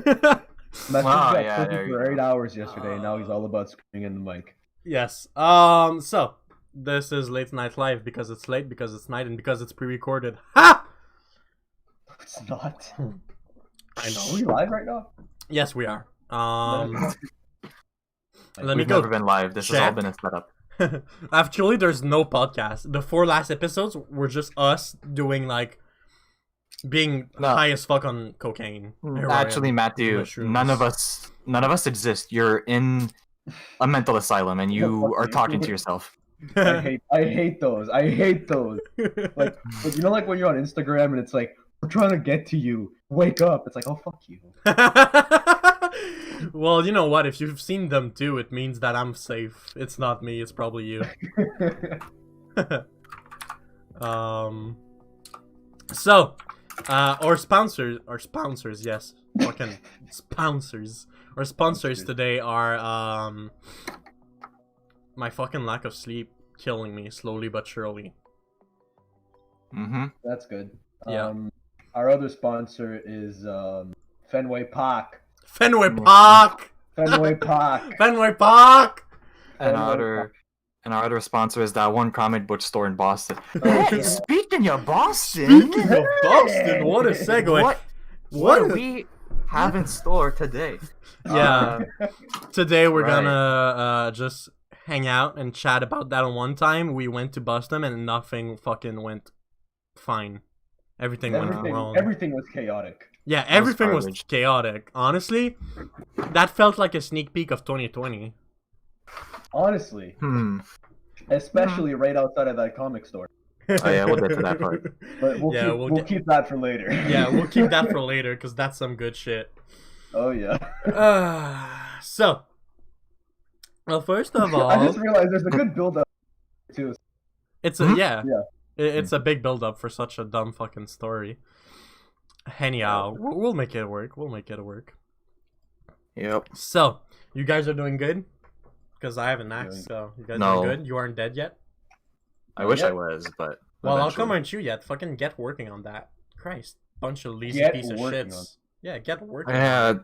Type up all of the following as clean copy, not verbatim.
Wow, got yeah, cooking there you for go. 8 hours yesterday, and now he's all about screaming in the mic. Yes. So this is late night live because it's late, because it's night, and because it's pre-recorded. Ha! It's not. I Are we know. live right now? Yes, we are. Let me We've go. never been live. This has all been a setup. Actually, there's no podcast. The 4 last episodes were just us doing like being high as fuck on cocaine. Actually, Matthew, mushrooms. none of us exist. You're in a mental asylum, and you are talking to yourself. I hate those. I hate those. Like you know, like when you're on Instagram and it's like, we're trying to get to you. Wake up. It's like, oh fuck you. Well, you know what? If you've seen them too, it means that I'm safe. It's not me. It's probably you. So, our sponsors, yes, fucking sponsors. Our sponsors today are my fucking lack of sleep killing me slowly but surely. That's good. Yeah. Our other sponsor is Fenway Park. Fenway Park. Fenway Park. Fenway Park. And our other sponsor is that one comic book store in Boston. Hey, speaking of Boston, Speaking of Boston, what a segue. What do we have in store today? Yeah. Today we're Right. gonna just hang out and chat about that. One time we went to Boston and nothing fucking went fine. Everything went wrong. Everything was chaotic. Yeah, everything was garbage. chaotic. Honestly, that felt like a sneak peek of 2020. Honestly. Especially right outside of that comic store. Oh yeah, we'll get to that part. But we'll keep that for later. Yeah, we'll keep that for later because that's some good shit. Oh yeah. So, well, first of all, I just realized there's a good build up too. it's a Yeah. It's a big build up for such a dumb fucking story. Anyhow, we'll make it work. We'll make it work. Yep. So, you guys are doing good? Because I haven't asked, so you guys No. are good? You aren't dead yet? I wish Yeah. I was, but Well, I'll eventually. come at you yet. Fucking get working on that. Christ. Bunch of lazy Get piece of working shits. on- Yeah, get working on Yeah.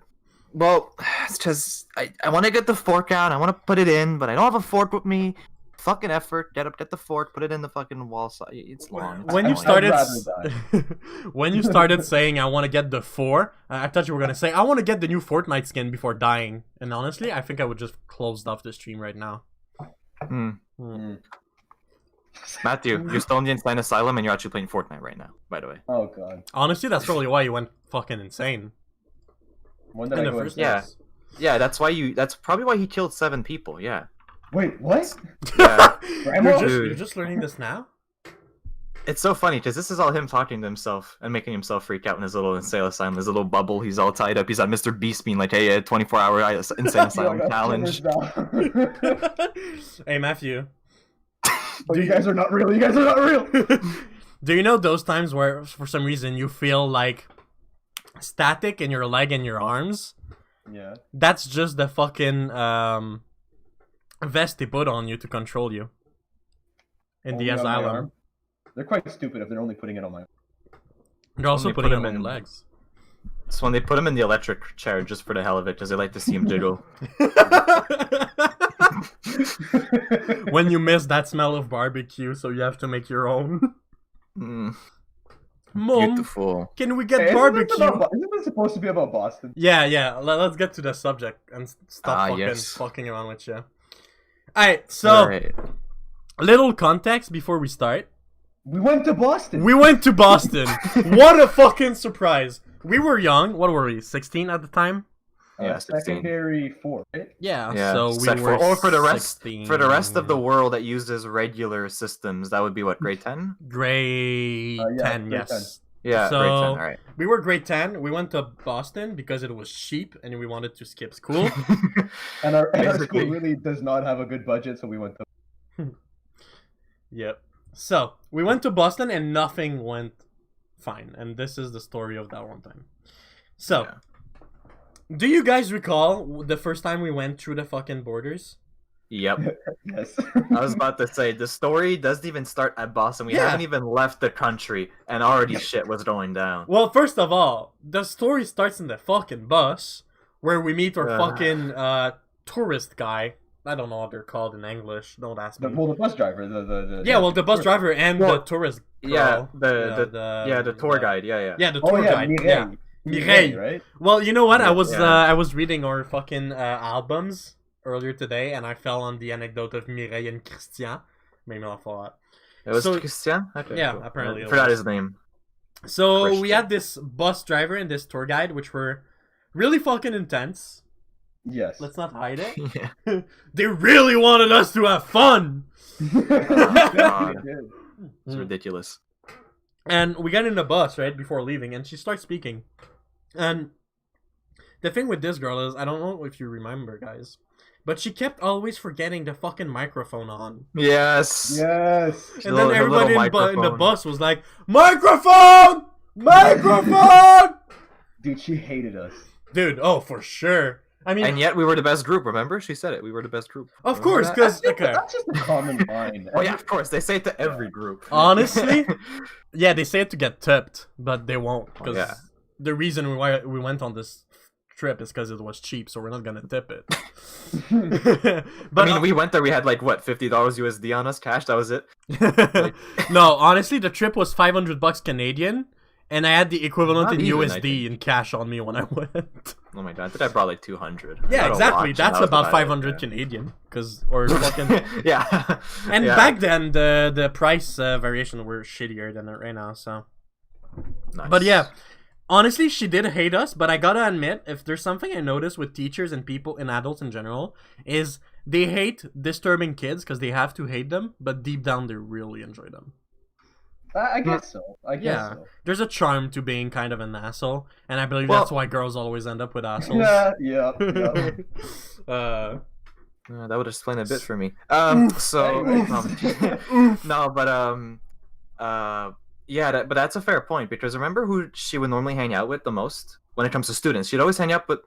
Well, it's just I want to get the fork out. I want to put it in, but I don't have a fork with me. Fucking effort. Get the fork. Put it in the fucking wall. It's long. When you It's started, I'd when you started saying I want to get the 4, I thought you were gonna say I want to get the new Fortnite skin before dying. And honestly, I think I would just close off the stream right now. Matthew, you're still in the insane asylum, and you're actually playing Fortnite right now. By the way. Oh god. Honestly, that's probably why you went fucking insane When did in I the go first Yeah. place. Yeah, that's probably why he killed 7 people. Yeah. Wait, what? Yeah. Grandma? You're just learning this now? It's so funny because this is all him talking to himself and making himself freak out in his little insane asylum, his little bubble. He's all tied up. He's at Mr. Beast being like, "Hey, 24-hour insane asylum Yo, challenge." Hey, Matthew. But you guys are not real. You guys are not real. Do you know those times where, for some reason, you feel like static in your leg and your arms? Yeah. That's just the fucking vest they put on you to control you in Only the on my asylum. arm? They're quite stupid if they're only putting it on my. They're also They put putting him them on in- legs. It's when they put him in the electric chair just for the hell of it because they like to see him jiggle. When you miss that smell of barbecue, so you have to make your own. Mm, Mom, beautiful. can we get Hey, barbecue? Isn't this supposed to be about Boston? Yeah. Let's get to the subject and stop Yes. fucking around with you. Alright, so Alright. little context before we start. We went to Boston. We went to Boston. What a fucking surprise. We were young. What were we? 16 at the time? Yeah, 16. Secondary 4, right? Yeah. Yeah, So we set were or for the rest of the 16. world that uses regular systems, that would be what, grade 10? Grade Yeah, 10, grade yes. Yeah, So- grade 10. All right. We were grade 10. We went to Boston because it was cheap and we wanted to skip school. And our Basically. school really does not have a good budget, so we went to. Yep. So we went to Boston and nothing went fine. And this is the story of that one time. So, Yeah. do you guys recall the first time we went through the fucking borders? Yep. Yes. I was about to say the story doesn't even start at Boston. We Yeah. haven't even left the country, and already shit was going down. Well, first of all, the story starts in the fucking bus where we meet our Ugh. fucking tourist guy. I don't know what they're called in English. Don't ask me. Well, the bus driver, the Yeah, well, the bus driver and the Well, tourist girl. Yeah, the tour guide. Yeah. Yeah, the Oh tour yeah, guide. Mireille. Yeah. Mireille, right? Well, you know what? I was Yeah. I was reading our fucking albums earlier today, and I fell on the anecdote of Mireille and Christian. Made me laugh a lot. It was So- Christian. Okay, yeah, cool. apparently I it forgot was. his name. So we Christian. had this bus driver and this tour guide, which were really fucking intense. Yes. Let's not hide it. Yeah. They really wanted us to have fun. God. It's Mm. ridiculous. And we get in the bus right before leaving, and she starts speaking. And the thing with this girl is, I don't know if you remember, guys, but she kept always forgetting the fucking microphone on. Yes. Yes. And The then everybody in the microphone. bus was like, "Microphone! Microphone!" Dude, she hated us. Dude, oh, for sure. I mean, And yet we were the best group. Remember? She said it. We were the best group. of Remember course, that? because, okay. That's just a common line. Oh yeah, of course. They say it to every group. Honestly, yeah, they say it to get tipped, but they won't. Oh, Because yeah. the reason why we went on this trip is because it was cheap, so we're not gonna tip it. But I mean, we went there. We had like what, $50 USD on us, cash. That was it. no, honestly, the trip was $500 Canadian, and I had the equivalent Not in even, I USD in cash on me when I went. Oh my god, I think I brought like 200. I Yeah, got a exactly. watch, That's and that was about it, 500 yeah. Canadian, or fucking. Yeah. And Yeah. back then, the price variation were shittier than it right now. So, Nice. but yeah, honestly, she did hate us. But I gotta admit, if there's something I noticed with teachers and people and adults in general, is they hate disturbing kids because they have to hate them, but deep down they really enjoy them. I guess so. I guess Yeah. so. There's a charm to being kind of an asshole, and I believe Well- that's why girls always end up with assholes. Yeah. That would explain a bit for me. So Anyways. no, but yeah, but that's a fair point because remember who she would normally hang out with the most when it comes to students? She'd always hang out with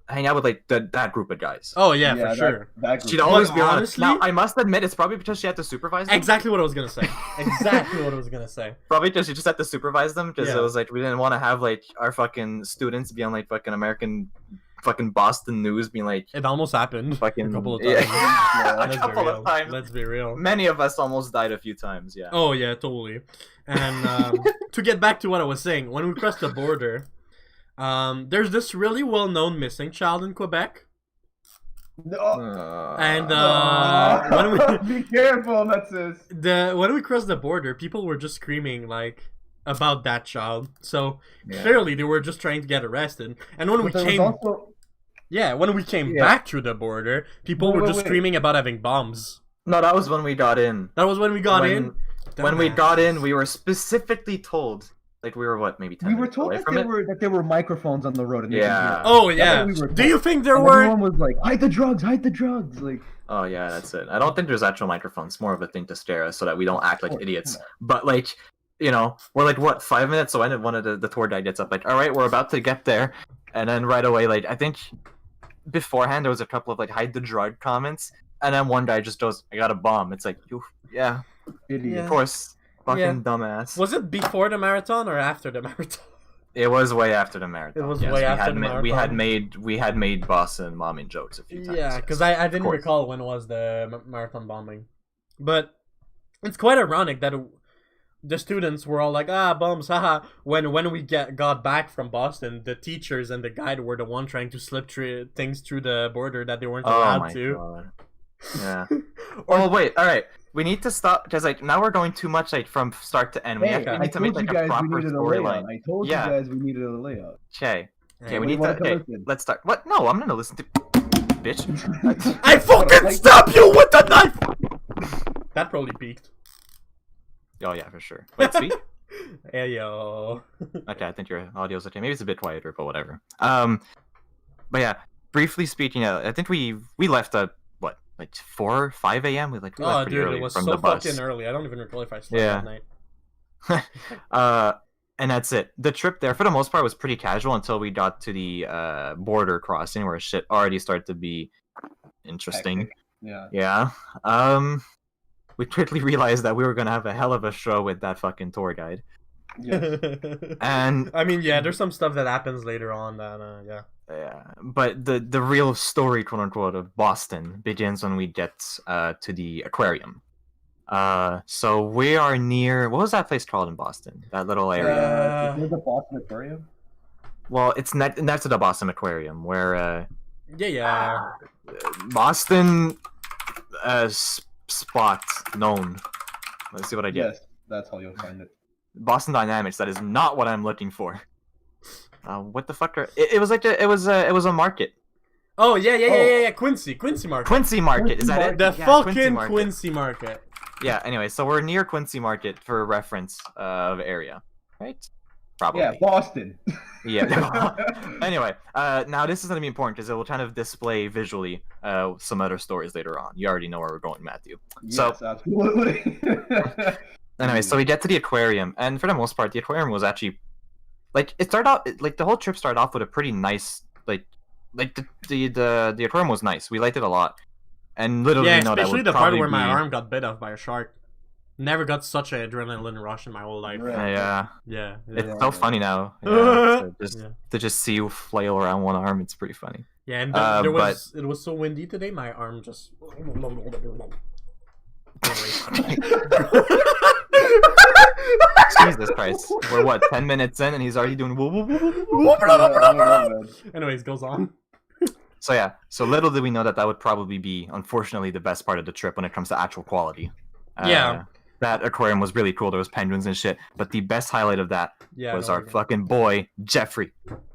like that group of guys. Oh yeah, for sure. That group. She'd always But be on. honestly- Now I must admit, it's probably because she had to supervise them. Exactly what I was gonna say. Exactly what I was gonna say. Probably because she just had to supervise them because Yeah. it was like we didn't want to have like our fucking students be on like fucking American, fucking Boston news being like It almost happened fucking a couple of times. Yeah. Let's a be couple real. of times. Let's be real. Many of us almost died a few times. Yeah. Oh yeah, totally. And to get back to what I was saying, when we crossed the border, there's this really well-known missing child in Quebec, No. and Oh, when we be careful, that's this. when we crossed the border, people were just screaming like about that child. So Yeah. clearly they were just trying to get arrested. And when we But there came, was also when we came Yeah. back through the border, people Wait, were wait, just wait. screaming about having bombs. No, that was when we got in. That was when we got When- in. When we Dumbass. got in, we were specifically told, like we were what, maybe 10 we were minutes told away that from it. there were microphones on the road. And they could Yeah. hear us. Oh That's yeah. what we were Do you told. think there And were? everyone was like, hide the drugs, hide the drugs. Like, Oh yeah, that's it. I don't think there's actual microphones. More of a thing to scare us so that we don't act like Oh, idiots. come on. But like, you know, we're like what, 5 minutes away, and one of the tour guide gets up like, all right, we're about to get there, and then right away, like I think beforehand there was a couple of like hide the drug comments, and then one guy just goes, I got a bomb. It's like, yeah, idiot. of course, fucking Yeah. dumbass. Was it before the marathon or after the marathon? It was way after the marathon. It was yes, way we after had the we had marathon. made Boston bombing jokes a few times. Yeah, yes. because I didn't course. recall when was the marathon bombing, but it's quite ironic that the students were all like, bombs, haha. When we got back from Boston, the teachers and the guide were the one trying to slip things through the border that they weren't Oh allowed my to. god. Yeah. Oh wait, all right. We need to stop because like now we're going too much like from start to end. We, Hey, we I need to make told you like a guys we proper needed a layout. storyline. I told Yeah. you guys we needed a layout. Okay. Okay, we What do you need to. want to Okay, listen? let's start. What? No, I'm gonna listen to. Bitch. I fucking stab you with a knife. That probably peaked. Oh yeah, for sure. Wait, speak. Hey yo. Okay, I think your audio's okay. Maybe it's a bit quieter, but whatever. But yeah, briefly speaking, I think we left at what, like 4 or 5 a.m. We left Oh, pretty dude, early it was from so the bus. fucking early. I don't even recall if I slept Yeah. that night. And that's it. The trip there, for the most part, was pretty casual until we got to the border crossing, where shit already started to be interesting. Hectic. Yeah. Yeah. We quickly realized that we were gonna have a hell of a show with that fucking tour guide. Yes. And I mean, yeah, there's some stuff that happens later on that, yeah. yeah, but the real story, quote unquote, of Boston begins when we get to the aquarium. So we are near, what was that place called in Boston? That little area. Is there the Boston Aquarium? Well, it's next to the Boston Aquarium, where Yeah. Boston spot known. Let's see what I get. Yes, that's how you'll find it. Boston Dynamics. That is not what I'm looking for. What the fuck are? It was like it was a market. Oh, yeah. Quincy Market. Quincy Market. Is that it? The Yeah, fucking Market. Quincy Market. Yeah. Anyway, so we're near Quincy Market for reference of area, right? Probably. Yeah, Boston. Yeah. Anyway, now this is going to be important because it will kind of display visually some other stories later on. You already know where we're going, Matthew. Yes, So, absolutely. anyway, so we get to the aquarium, and for the most part, the aquarium was actually, like, it started out, like, the whole trip started off with a pretty nice, like the aquarium was nice. We liked it a lot. And literally, Yeah, you know, that especially would the part probably where my be- arm got bit off by a shark. Never got such an adrenaline rush in my whole life. Right. Yeah. Yeah. It's Yeah. so funny now. Yeah, Yeah. to just see you flail around one arm, it's pretty funny. Yeah, and it was so windy today, my arm just. Jesus Christ. We're what, 10 minutes in and he's already doing woo woo woo woo? Anyways, goes on. So yeah, so little did we know that would probably be, unfortunately, the best part of the trip when it comes to actual quality. Yeah. That aquarium was really cool. There was penguins and shit. But the best highlight of that was our fucking boy, Jeffrey.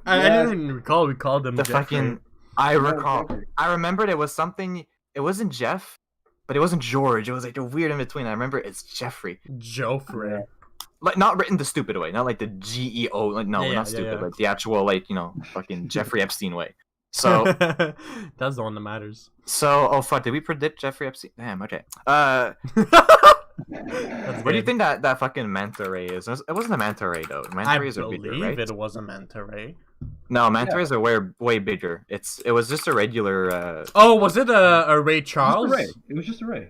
I didn't even recall we called him The Jeffrey. fucking... I remembered it was something... It wasn't Jeff, but it wasn't George. It was like a weird in-between. I remember it's Jeffrey. Joffrey. Like, not written the stupid way. Not like the G-E-O. Like, no, Yeah, not yeah, stupid. yeah. Like the actual, like, you know, fucking Jeffrey Epstein way. So... That's the one that matters. oh fuck, did we predict Jeffrey Epstein? Damn, okay. That's What do you good. think that fucking manta ray is? It wasn't a manta ray though. Manta I rays are bigger, believe right? it was a manta ray. No, manta rays are way bigger. It was just a regular. Oh, was it a Ray Charles? It was just a ray.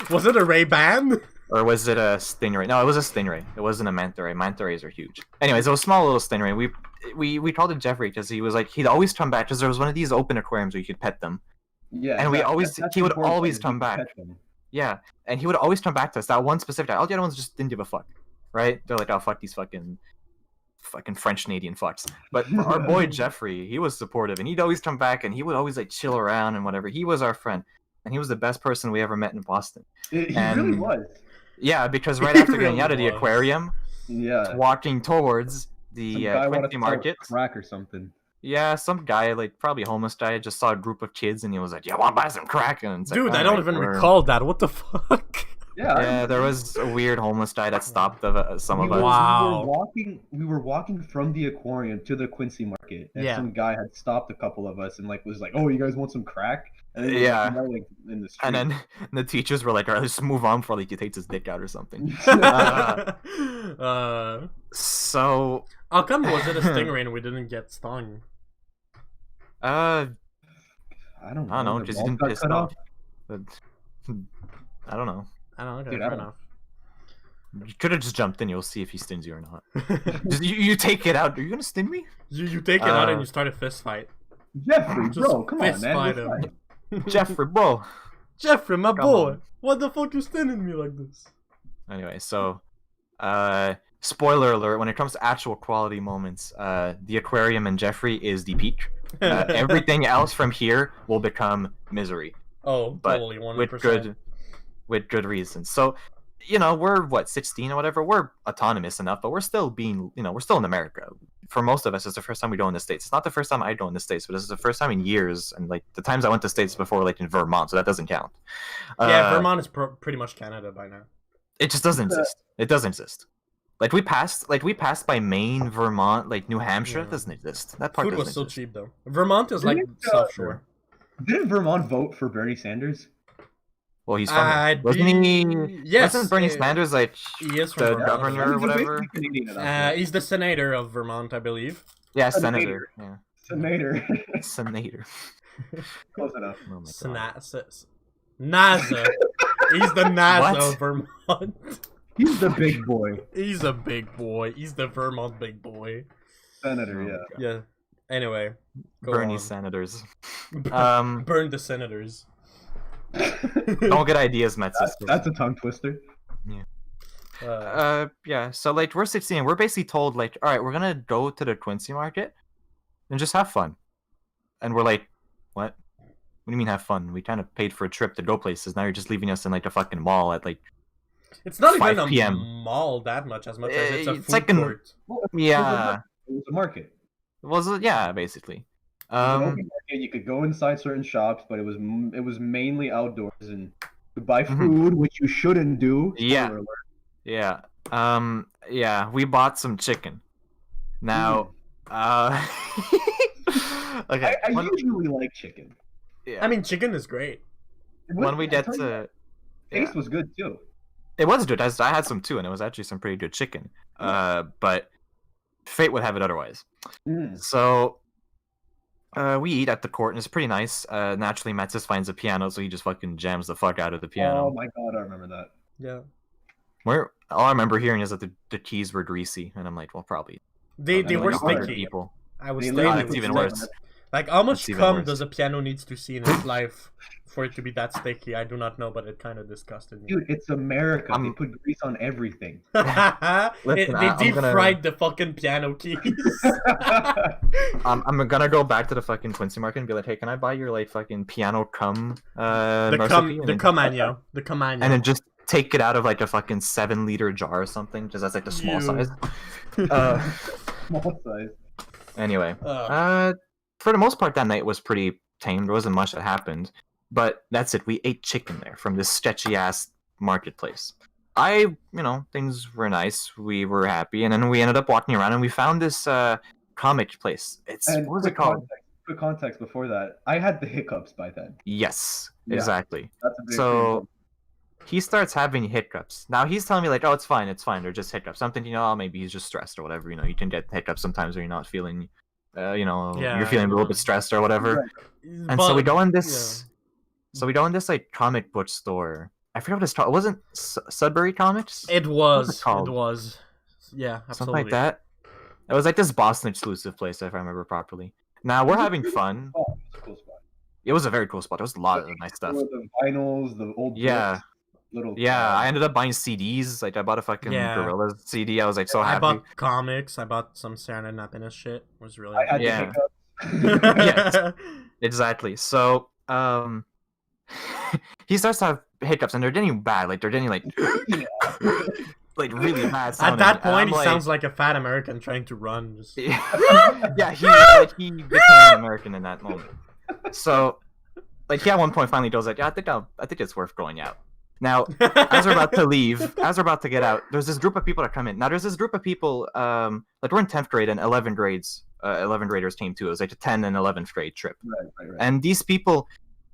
Was it a Ray Ban? Or was it a stingray? No, it was a stingray. It wasn't a manta ray. Manta rays are huge. Anyways, it was a small little stingray. We called it Jeffrey because he was like he'd always come back because there was one of these open aquariums where you could pet them. Yeah. And he he would always come back. Yeah, and he would always come back to us. That one specific time. All the other ones just didn't give a fuck, right? They're like, oh fuck these fucking French Canadian fucks. But our boy Jeffrey, he was supportive, and he'd always come back, and he would always like chill around and whatever. He was our friend, and he was the best person we ever met in Boston. He really was. Yeah, because right after He getting out of the really was. aquarium, Yeah. walking towards the Some guy wanted Quincy to sell Market. crack or something. Yeah, some guy, like probably homeless guy, just saw a group of kids, and he was like, "Yeah, want to buy some crack?" And it's like, Dude, I "All don't right, even we're-" recall that. What the fuck? Yeah. Yeah, there was a weird homeless guy that stopped some of us. Wow. We were walking from the aquarium to the Quincy Market, and Yeah. some guy had stopped a couple of us and like was like, "Oh, you guys want some crack?" And then Yeah. like, in the street. And then the teachers were like, "All right, let's move on before like he takes his dick out or something." So, How come was it a stingray and we didn't get stung? I I don't don't know, the because you balls didn't got piss cut off. But, I don't know. I don't know. Okay, Dude, I fair don't- enough. You could have just jumped in. You'll see if he stings you or not. Just, you take it out. Are you gonna sting me? You take it out and you start a fist fight. Jeffrey, Just bro, come on, fist man. fight we're him. fine. Jeffrey, bro. Jeffrey, my Come boy. on. What the fuck you standing me like this? Anyway, so, spoiler alert: when it comes to actual quality moments, the aquarium and Jeffrey is the peak. Everything else from here will become misery. Oh, But totally, 100%. with good reasons. So, you know, we're what 16 or whatever. We're autonomous enough, but we're still being, you know, we're still in America. For most of us, it's the first time we go in the States. It's not the first time I go in the States, but this is the first time in years. And like the times I went to States before, were, like in Vermont, so that doesn't count. Yeah, Vermont is pretty much Canada by now. It just doesn't exist. It doesn't exist. Like we passed by Maine, Vermont, like New Hampshire. Yeah. It doesn't exist. That part Food was doesn't so exist. cheap though. Vermont is like Didn't, South Shore. Didn't Vermont vote for Bernie Sanders? Well, he's from here. Wasn't he? Yes, Wasn't Bernie Sanders like he is from the Vermont. governor or He's whatever? basically Canadian at that point. He's the senator of Vermont, I believe. Yeah, Senator. senator. Yeah, Senator. senator. Close enough. Oh my god. NASA. He's the NASA What? of Vermont. He's the big boy. He's a big boy. He's the Vermont big boy. Senator, Oh, yeah. God. Yeah. Anyway, go Bernie on. senators. Burn the senators. Don't get ideas, Mets. That's a tongue twister. Yeah. So like we're 16. We're basically told like, all right, we're gonna go to the Quincy market and just have fun. And we're like, what? What do you mean have fun? We kind of paid for a trip to go places. Now you're just leaving us in like a fucking mall at like It's not 5 even a PM. mall that much as it's a It's food like an- court. Well, yeah. It was a market. Was it? Yeah, basically. It was an open market. You could go inside certain shops, but it was mainly outdoors and you could buy Mhm. food, which you shouldn't do. Yeah. Spoiler alert. Yeah. Yeah, we bought some chicken. Now, okay. I when, usually like chicken. yeah, I mean, chicken is great. when we I get tell you, to taste was good too. it was good. I had some too, and it was actually some pretty good chicken. But fate would have it otherwise. Mm. So, we eat at the court, and it's pretty nice. Naturally, Matt just finds a piano, so he just fucking jams the fuck out of the piano. Oh my god, I remember that. Yeah. Where all I remember hearing is that the keys were greasy, and I'm like, well, probably. They They were like other sticky. people. I was They saying Oh, literally it it's was even sticky. worse. Like, how much It's even cum worse. does a piano needs to see in its life for it to be that sticky? I do not know, but it kind of disgusted me. Dude, it's America. They I'm- put grease on everything. They I'm deep gonna- fried the fucking piano keys. I'm gonna go back to the fucking Quincy market and be like, hey, can I buy your like fucking piano cum the recipe? cum, the cumano, the cumano. And then just take it out of like a fucking 7-liter jar or something, just as like the small Ew. size. Small size. Anyway, Ugh. for the most part, that night was pretty tame. There wasn't much that happened, but that's it. We ate chicken there from this sketchy ass marketplace. Things were nice. We were happy, and then we ended up walking around, and we found this comic place. And What was it called? Quick context before that. I had the hiccups by then. Yes, Yeah. exactly. That's a big So thing. he starts having hiccups. Now he's telling me like, "Oh, it's fine. They're just hiccups." I'm thinking, maybe he's just stressed or whatever. You can get hiccups sometimes when you're not feeling, Yeah, you're feeling a little bit stressed or whatever. Right. And so we go in this, like comic book store. I forgot what it's called. It wasn't Sudbury Comics, It What's was. it called? It was. Yeah, absolutely. something like that. It was like this Boston exclusive place, if I remember properly. Now we're having fun. Oh, it's a cool spot. It was a very cool spot. There was a lot of nice stuff. The vinyls, the old Yeah. books, little Yeah, I ended up buying CDs. Like I bought a fucking Yeah. Gorillaz CD. I was like so I happy. bought comics. I bought some Saturday Night Happiness shit. It was really. I had Yeah. the hiccups. Yes. Exactly. So he starts to have hiccups, and they're getting bad. Like they're getting like like really bad. At Sounding. that And point, I'm he like- sounds like a fat American trying to run. Just... yeah, he became an American in that moment. So, like, he at one point finally goes like, "Yeah, I think it's worth going out." Now, as we're about to leave, as we're about to get out, there's this group of people that come in. Now, there's this group of people, like we're in 10th grade and 11 graders came too. It was like a 10 and 11th grade trip. Right. And these people,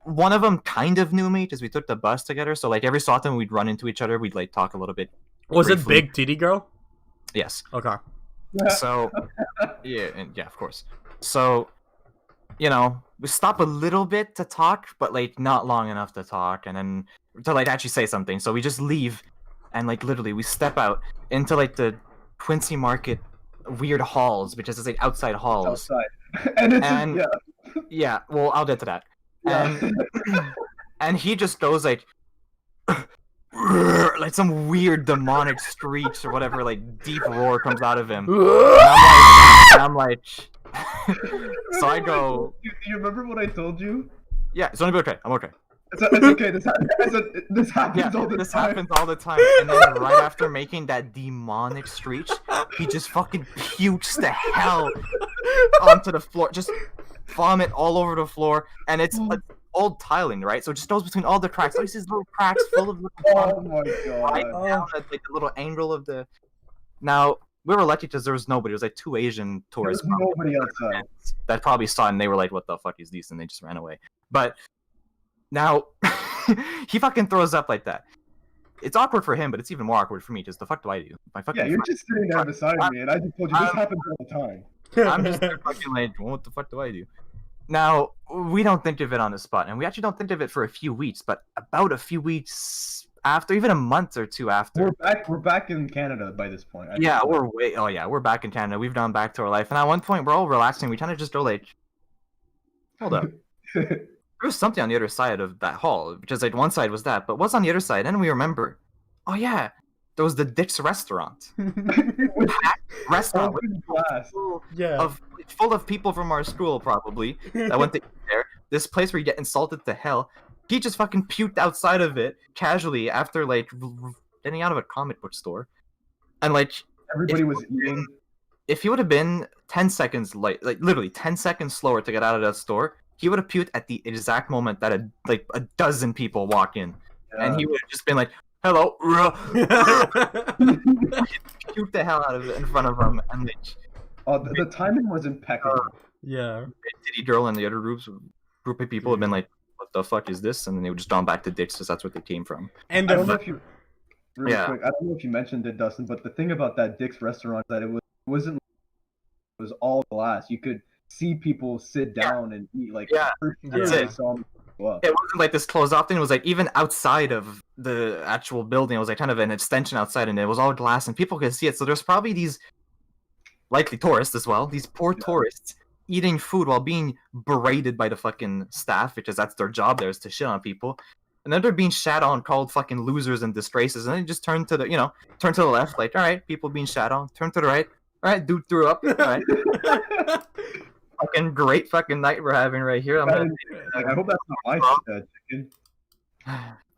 one of them kind of knew me because we took the bus together. So like every so often we'd run into each other. We'd like talk a little bit. Was it Briefly. Big Titty Girl? Yes. Okay. So yeah, and yeah, of course. So we stop a little bit to talk, but like not long enough to talk, and then to like actually say something. So we just leave, and like literally we step out into like the Quincy Market weird halls, because it's like outside halls. Outside. And it's And- yeah. Yeah, well, I'll get to that. Yeah. And he just goes like like some weird demonic screech or whatever, like deep roar comes out of him. And I'm like so I go, Do you remember what I told you? yeah, it's gonna be okay. I'm okay. It's okay. This happens Yeah, all the this time. happens all the time. And then right after making that demonic screech, he just fucking pukes the hell onto the floor. Just vomit all over the floor. And it's like old tiling, right? So it just goes between all the cracks. All these little cracks full of little Oh my right god. down at like the little angle of the. Now we were lucky because there was nobody. It was like 2 Asian tourists There's nobody outside. that probably saw it, and they were like, "What the fuck is this?" And they just ran away. But now he fucking throws up like that. It's awkward for him, but it's even more awkward for me. Because the fuck do I do? My fucking Yeah, you're just sitting there beside me, and I just told you this happens all the time. I'm just there fucking like, well, what the fuck do I do? Now, we don't think of it on the spot, and we actually don't think of it for a few weeks, but about a few weeks after, even a month or two after. We're back in Canada by this point. Yeah, we're back in Canada. We've gone back to our life, and at one point, we're all relaxing. We kind of just go like, hold up. There was something on the other side of that hall, which is like one side was that, but what's on the other side? And we remember, oh yeah, there was the Dick's restaurant. Restaurant with Glass. Yeah. full of people from our school probably that went to eat there. This place where you get insulted to hell. He just fucking puked outside of it casually after like getting out of a comic book store, and like Everybody was eating. if he would have been 10 seconds late, like literally 10 seconds slower to get out of that store, he would have puked at the exact moment that a dozen people walk in, and he would have just been like, "Hello," puked the hell out of it in front of him, and like, Oh, the timing was impeccable. Yeah. Titty girl and the other group of people have been like, "What the fuck is this?" And then they would just gone back to Dick's because that's where they came from. And I don't the know if you really quick. I don't know if you mentioned it, Dustin, but the thing about that Dick's restaurant is that it was all glass. You could see people sit down and eat like That's it. It wasn't like this closed off thing. It was like even outside of the actual building, it was like kind of an extension outside, and it was all glass, and people could see it. So there's probably these likely tourists as well. These poor tourists eating food while being berated by the fucking staff, because that's their job there, is to shit on people. And then they're being shat on, called fucking losers and disgraces, and then you just turn to the left, like, all right, people being shat on. Turn to the right, all right, dude threw up. All right. Fucking great fucking night we're having right here. I hope that's not my chicken.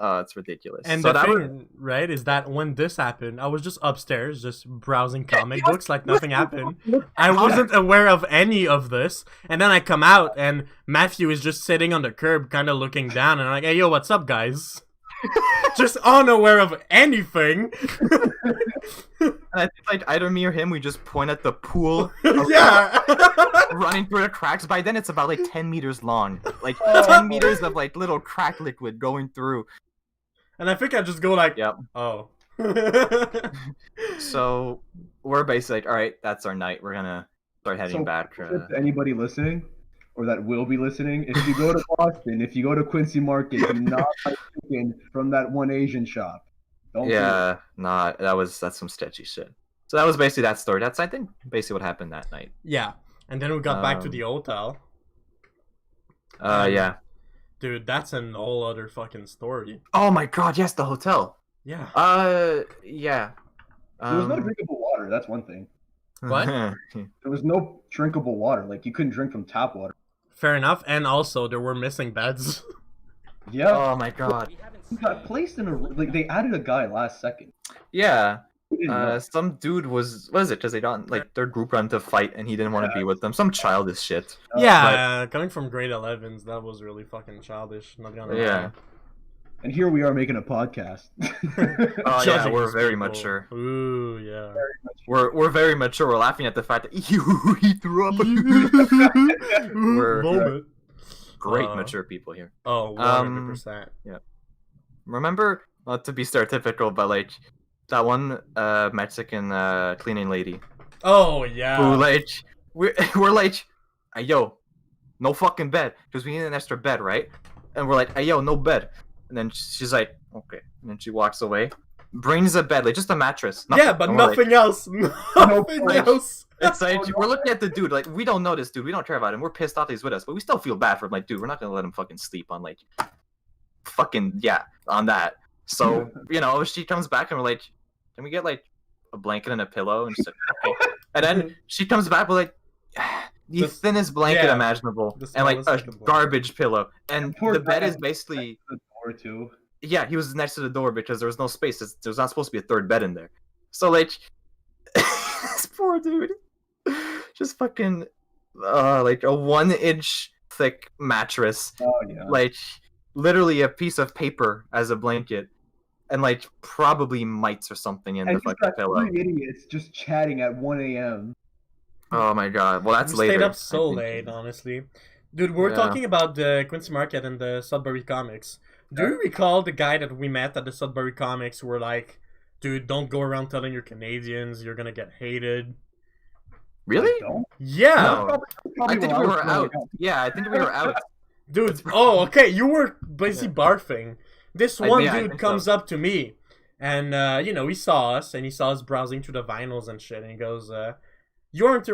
Oh, it's ridiculous. And so the thing, right, is that when this happened, I was just upstairs, just browsing comic books like nothing happened. I wasn't aware of any of this. And then I come out, and Matthew is just sitting on the curb, kind of looking down, and I'm like, "Hey, yo, what's up, guys?" Just unaware of anything. And I think like either me or him, we just point at the pool. Yeah. Running through the cracks. By then, it's about like 10 meters long, like 10 meters of like little crack liquid going through. And I think I just go like, Yep. Oh. So we're basically like, all right, that's our night. We're gonna start heading back. To anybody listening, or that will be listening, if you go to Boston, if you go to Quincy Market, do not buy chicken from that one Asian shop. Don't do it. Nah, that's some sketchy shit. So that was basically that story. That's, I think, basically what happened that night. Yeah. And then we got back to the hotel. Yeah. Dude, that's an whole other fucking story. Oh my god, yes, the hotel. Yeah. Yeah. There was no drinkable water, that's one thing. What? There was no drinkable water. Like, you couldn't drink from tap water. Fair enough. And also, there were missing beds. Yeah. Oh my god. He got placed in a... Like, they added a guy last second. Yeah. We didn't know. Some dude was... What is it? Because they got, like, their group run to fight and he didn't want to be with them. Some childish shit. Yeah, coming from grade 11s, that was really fucking childish. Not gonna lie. And here we are making a podcast. Oh yeah, Judging we're these very people. mature. Ooh, yeah. We're very mature. We're laughing at the fact that he threw up. We're Moment. great mature people here. Oh, 100%. Remember, not to be stereotypical, but like that one Mexican cleaning lady Oh, yeah. who like we're like, hey, yo, no fucking bed, because we need an extra bed, right? And we're like, hey, yo, no bed. And then she's like, okay. And then she walks away, brings a bed, like just a mattress. Yeah, but nothing else. Nothing like, else. It's like we're looking at the dude, like we don't know this dude, we don't care about him, we're pissed off he's with us, but we still feel bad for him. Like, dude, we're not gonna let him fucking sleep on like fucking on that. So she comes back and we're like, can we get like a blanket and a pillow? And she's like, okay. And then she comes back with like the thinnest blanket imaginable and like a garbage pillow, and the bed is basically the door too. Yeah, he was next to the door because there was no space. There's not supposed to be a third bed in there. So like this poor dude just fucking like a 1-inch thick mattress, like literally a piece of paper as a blanket, and like probably mites or something in the fucking pillow. 3 idiots just chatting at 1 a.m. Oh my god. Well, that's we later. Stayed up so late, honestly. Dude, we're talking about the Quincy Market and the Sudbury Comics. Do you recall the guy that we met at the Sudbury Comics who were like, dude, don't go around telling your Canadians, you're gonna get hated? Really? Don't? Yeah. No. Probably I think while we was were growing out. up. Yeah, I think we were out. Dude, oh, okay, you were basically barfing. This one yeah, I dude think comes so. up to me, and, you know, he saw us browsing through the vinyls and shit, and he goes, you aren't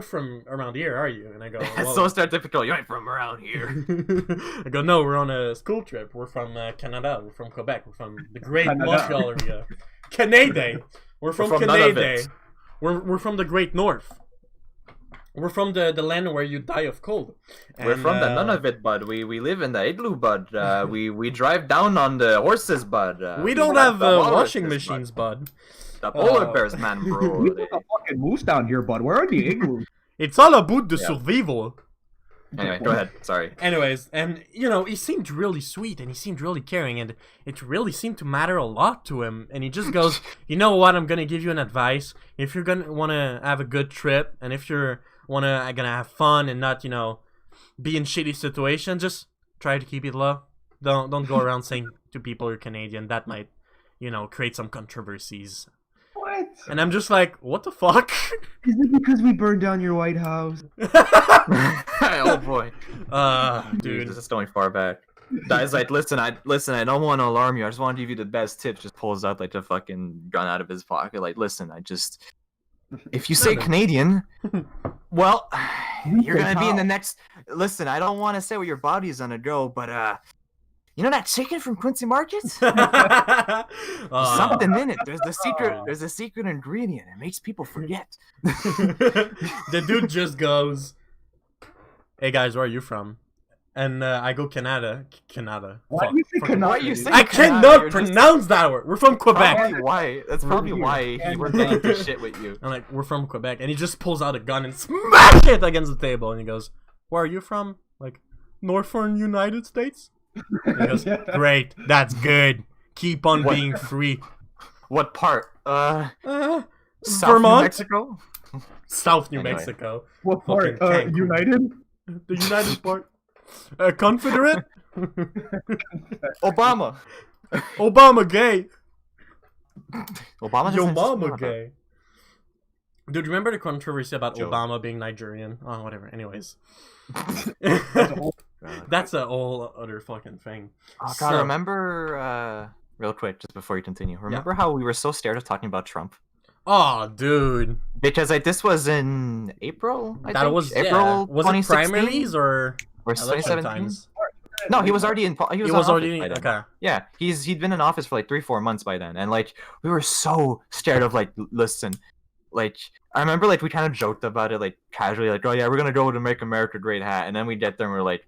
from around here, are you? And I go, It's so stereotypical. You ain't from around here. I go, no, we're on a school trip. We're from Canada. We're from Quebec. We're from the great Canada. Montreal area. Canada. We're from from none of Canada. it. We're from the great north. We're from the land where you die of cold. We're from the none of it, bud. We live in the igloo, bud. We drive down on the horses, bud. We don't ride have the washing walruses, machines, bud. The polar bears, man, We bro. put a fucking moose down here, bud. Where are the igloos? It's all about the Yeah. survival. Anyway, go ahead. Sorry. Anyways, and you know, he seemed really sweet and he seemed really caring, and it really seemed to matter a lot to him. And he just goes, you know what? I'm gonna give you an advice. If you're gonna wanna have a good trip, and if you're gonna have fun and not, you know, be in shitty situations, just try to keep it low. Don't go around saying to people you're Canadian. That might, you know, create some controversies. What? And I'm just like, what the fuck? Is it because we burned down your White House? Oh boy, Dude. this is going far back. Guy's like, listen, I don't want to alarm you. I just want to give you the best tips. Just pulls out like a fucking gun out of his pocket. Like, listen, if you say Nothing. Canadian, well, you're say gonna be in how? the next. Listen, I don't want to say where your body's gonna go, but you know that chicken from Quincy Market? There's something in it. There's a secret ingredient. It makes people forget. The dude just goes, "Hey guys, where are you from?" And I go, Canada. Why Fuck. do you say Fuck. Canada? Why are you saying I Canada? cannot You're just- pronounce that word. We're from Quebec. Probably why. That's probably why he was getting into shit with you. I'm like, we're from Quebec, and he just pulls out a gun and smash it against the table, and he goes, "Where are you from?" Like, Northern United States. And he goes, Yeah. "Great, that's good. Keep on What? being free." What part? South Vermont, New Mexico? South New Anyway. Mexico, What part? Fucking Cancun. United? the United part, Confederate, Obama. Obama gay. Obama Yo doesn't mama exist. gay. Dude, remember the controversy about Joke. Obama being Nigerian? Oh, whatever. Anyways. That's a whole- That's a whole other fucking thing. Oh god, So- remember real quick, just before you continue, remember how we were so scared of talking about Trump? Oh, dude. Because like this was in April, I That think? was, April yeah. Was it 2016? primaries or Or election 2017? times? No, he was already in He on was office already, by then. okay. Yeah, he'd been in office for like 3-4 months by then, and like we were so scared of like listen, like I remember like we kind of joked about it like casually, like oh yeah, we're gonna go to Make America Great hat, and then we get there and we're like,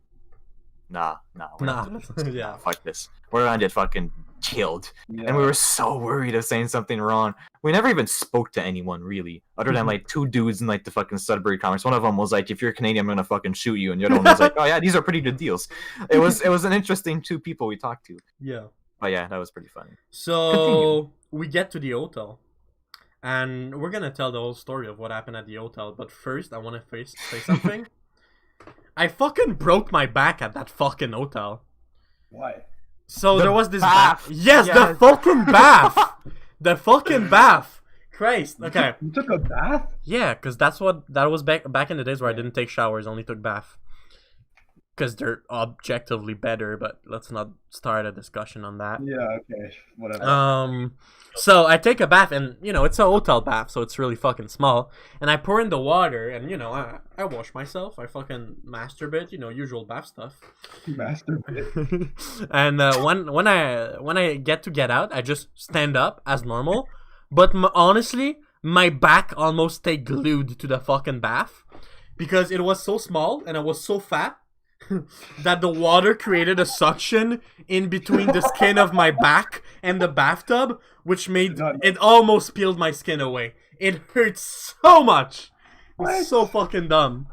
nah, we're not doing this. Yeah. Nah, fuck this, we're gonna get fucking killed, Yeah. and we were so worried of saying something wrong. We never even spoke to anyone really, other than like 2 dudes in like the fucking Sudbury comments. One of them was like, if you're Canadian, I'm gonna fucking shoot you, and the other one was like, oh yeah, these are pretty good deals. It was an interesting 2 people we talked to. Yeah. But yeah, that was pretty funny. So Continue. we get to the hotel, and we're gonna tell the whole story of what happened at the hotel. But first, I want to say something. I fucking broke my back at that fucking hotel. Why? So The there was this bath. bath. Yes, the Yes. fucking bath. The fucking bath. Christ. Okay. You took a bath? Yeah, because that was back in the days where I didn't take showers, only took bath. Because they're objectively better, but let's not start a discussion on that. Yeah, okay. Whatever. So I take a bath, and you know it's a hotel bath, so it's really fucking small. And I pour in the water, and you know I wash myself. I fucking masturbate, you know, usual bath stuff. Master. And when I get out, I just stand up as normal. But honestly, my back almost stayed glued to the fucking bath because it was so small and I was so fat that the water created a suction in between the skin of my back and the bathtub, which made it almost peeled my skin away. It hurts so much. It's so fucking dumb.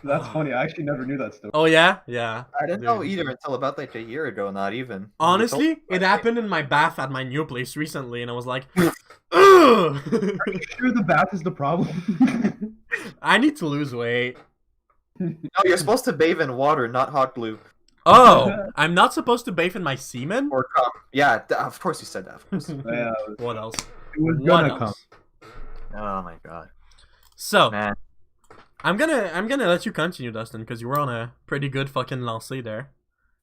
That's funny. I actually never knew that story. Oh yeah, yeah. I didn't Dude. know either until about like a year ago, not even. Honestly, it happened in my bath at my new place recently, and I was like, ugh! Are you sure the bath is the problem? I need to lose weight. No, you're supposed to bathe in water, not hot glue. Oh, I'm not supposed to bathe in my semen? Or cum. Yeah, of course you said that. Of course. Yeah, What else? it was What gonna come. else? Oh my god, So man. I'm gonna let you continue, Dustin, because you were on a pretty good fucking lancée there.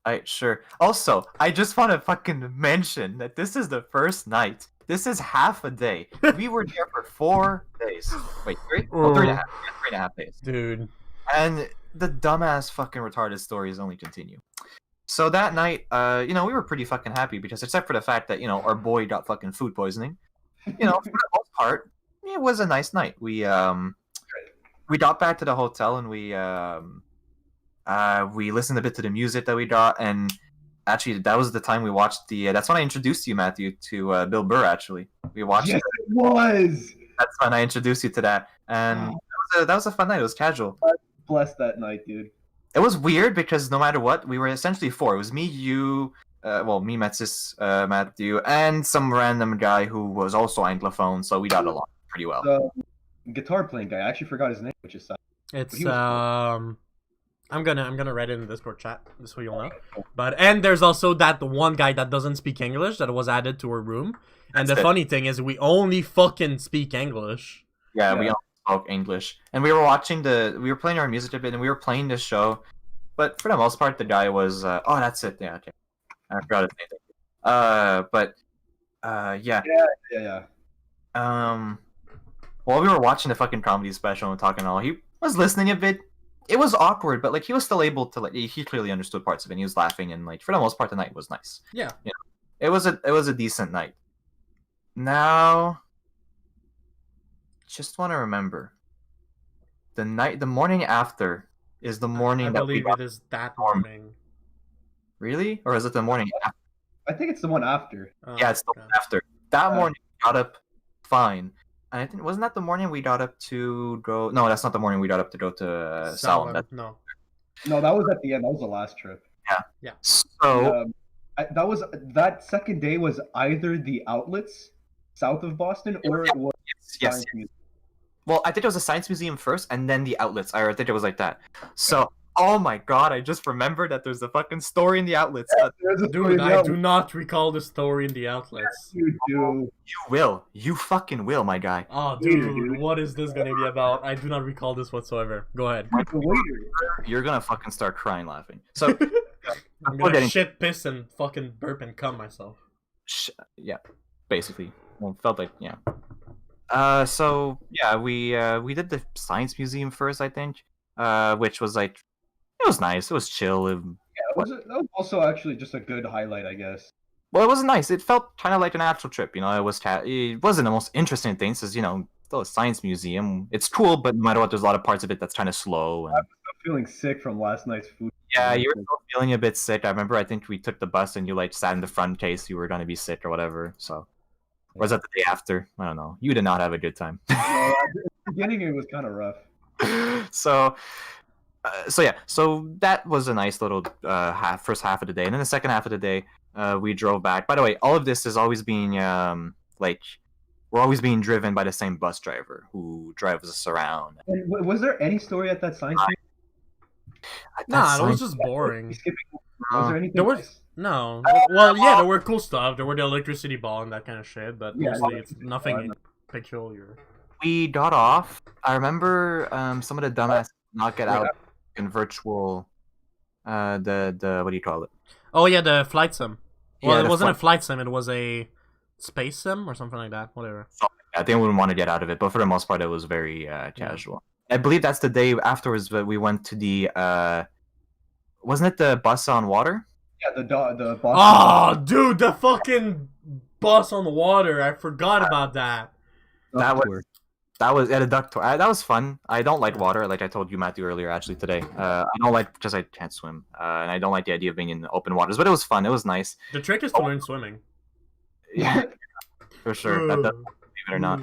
Alright, sure. Also, I just want to fucking mention that this is the first night. This is half a day. We were there for 4 days. Wait, 3? Oh, 3.5. Yeah, 3.5 days. Dude. And the dumbass fucking retarded stories only continue. So that night, we were pretty fucking happy because except for the fact that, our boy got fucking food poisoning, for the most part, it was a nice night. We got back to the hotel and we listened a bit to the music that we got, and actually that was the time we watched that's when I introduced you, Matthew, to Bill Burr. Actually, we watched. Yes, it was. That's when I introduced you to that, and that was a fun night. It was casual. Bless that night, dude. It was weird because no matter what, we were essentially 4. It was me, you, me, Metsis, Matthew, and some random guy who was also Anglophone, so we got along pretty well. The guitar playing guy. I actually forgot his name, which is sad. It's He was I'm gonna write it in the Discord chat so you'll know. But and there's also that one guy that doesn't speak English that was added to our room. And the funny thing is we only fucking speak English. Yeah, we only spoke English. And we were playing our music a bit and we were playing this show. But for the most part the guy was that's it, yeah, okay. I forgot his name. Yeah. Yeah. While we were watching the fucking comedy special and talking all, he was listening a bit. It was awkward, but he was still able to he clearly understood parts of it. And he was laughing, and for the most part, the night was nice. Yeah, it was a decent night. Now, just want to remember, the morning after is the morning I that believe it is that morning. Really, or is it the morning after? I think it's the one after. Yeah, it's the one after. That morning, we got up fine. And I think wasn't that the morning we got up to go? No, that's not the morning we got up to go to Salem. No, that was at the end. That was the last trip. Yeah. So that second day was either the outlets south of Boston or it was yes. Well, I think it was a science museum first, and then the outlets. I think it was like that. So. Oh my god, I just remembered that there's a fucking story in the outlets. Dude, I do not recall the story in the outlets. Yes, you do. You will. You fucking will, my guy. Oh, dude, what is this gonna be about? I do not recall this whatsoever. Go ahead. You're gonna fucking start crying laughing. So, I'm gonna shit, piss, and fucking burp and cum myself. Yeah, basically. Well, felt like, yeah. So, yeah, we did the science museum first, I think. Which was it was nice. It was chill. That was also actually just a good highlight, I guess. Well, it was nice. It felt kind of like an actual trip. It wasn't the most interesting thing, since still a science museum. It's cool, but no matter what, there's a lot of parts of it that's kind of slow. And... I'm feeling sick from last night's food. Yeah, you were still feeling a bit sick. I remember. I think we took the bus and you sat in the front case. You were gonna be sick or whatever. So, or was that the day after? I don't know. You did not have a good time. No, at the beginning, it was kind of rough. So that was a nice little first half of the day, and then the second half of the day, we drove back. By the way, all of this is always being we're always being driven by the same bus driver who drives us around. And was there any story at that science museum? Nah, it was just boring. Was there anything? There was no. Well, yeah, there were cool stuff. There were the electricity ball and that kind of shit, but mostly it's nothing peculiar. We got off. I remember some of the dumbass not get out in virtual. The what do you call it? Oh yeah, the flight sim. Well, Yeah, it wasn't a flight sim. It was a space sim or something like that. Whatever. I think we wouldn't want to get out of it, but for the most part, it was very casual. I believe that's the day afterwards that we went to the. Wasn't it the bus on water? Yeah, the bus. Oh, dude, the fucking bus on the water. I forgot about that. That was at a duck tour. That was fun. I don't like water, like I told you, Matthew, earlier actually today. I don't like because I can't swim, and I don't like the idea of being in open waters. But it was fun. It was nice. The trick is to learn swimming. Yeah, for sure. That does, believe it or not.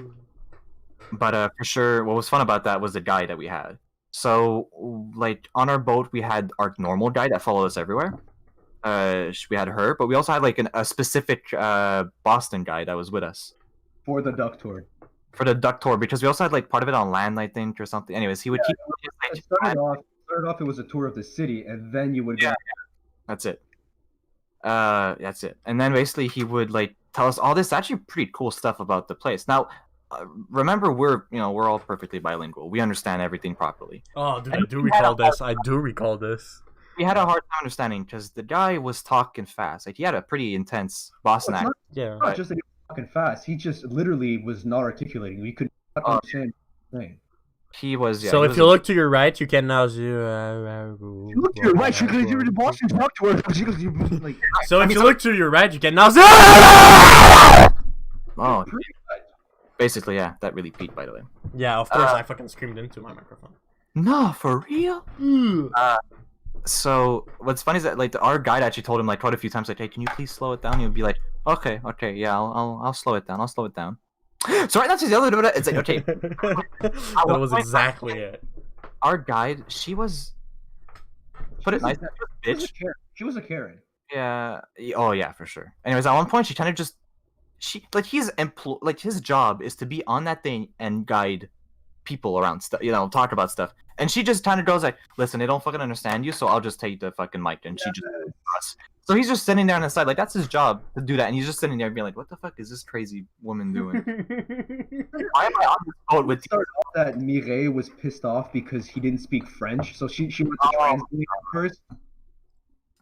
But for sure, what was fun about that was the guide that we had. So, on our boat, we had our normal guide that followed us everywhere. We had her, but we also had a specific Boston guide that was with us for the duck tour. For the duck tour, because we also had part of it on land, I think, or something. Anyways, he would keep. It started off. It was a tour of the city, and then you would go. Yeah, that's it. That's it. And then basically he would tell us all this actually pretty cool stuff about the place. Now, remember, we're all perfectly bilingual. We understand everything properly. Oh, dude, And I do recall this. I do recall this. We had a hard time understanding because the guy was talking fast. Like he had a pretty intense Boston accent. Yeah. Not just that he was talking fast. He just literally was not articulating. We could not understand anything. He was. Yeah, So he if was you look to your right, you can now see. You look to your right, she could do the Boston talk to her. Like, So if you look to your right, you can now see. Oh, basically, yeah. That really peaked, by the way. Yeah, of course, I fucking screamed into my microphone. No, for real. So what's funny is that like our guide actually told him like quite a few times like, hey, can you please slow it down? He would be like, okay, yeah, I'll slow it down. I'll slow it down. So right now she's the other. It's like okay. That was exactly it. Our guide, she was. Put it nice, bitch. She was a Karen. Yeah. Oh yeah, for sure. Anyways, at one point she kind of just, like his job is to be on that thing and guide people around stuff, talk about stuff. And she just kind of goes like, listen, they don't fucking understand you, so I'll just take the fucking mic. And she just us. So he's just sitting there on the side, like that's his job to do that. And he's just sitting there being like, what the fuck is this crazy woman doing? Why am I on this boat with you? Started off that Mireille was pissed off because he didn't speak French, so she went to translate first.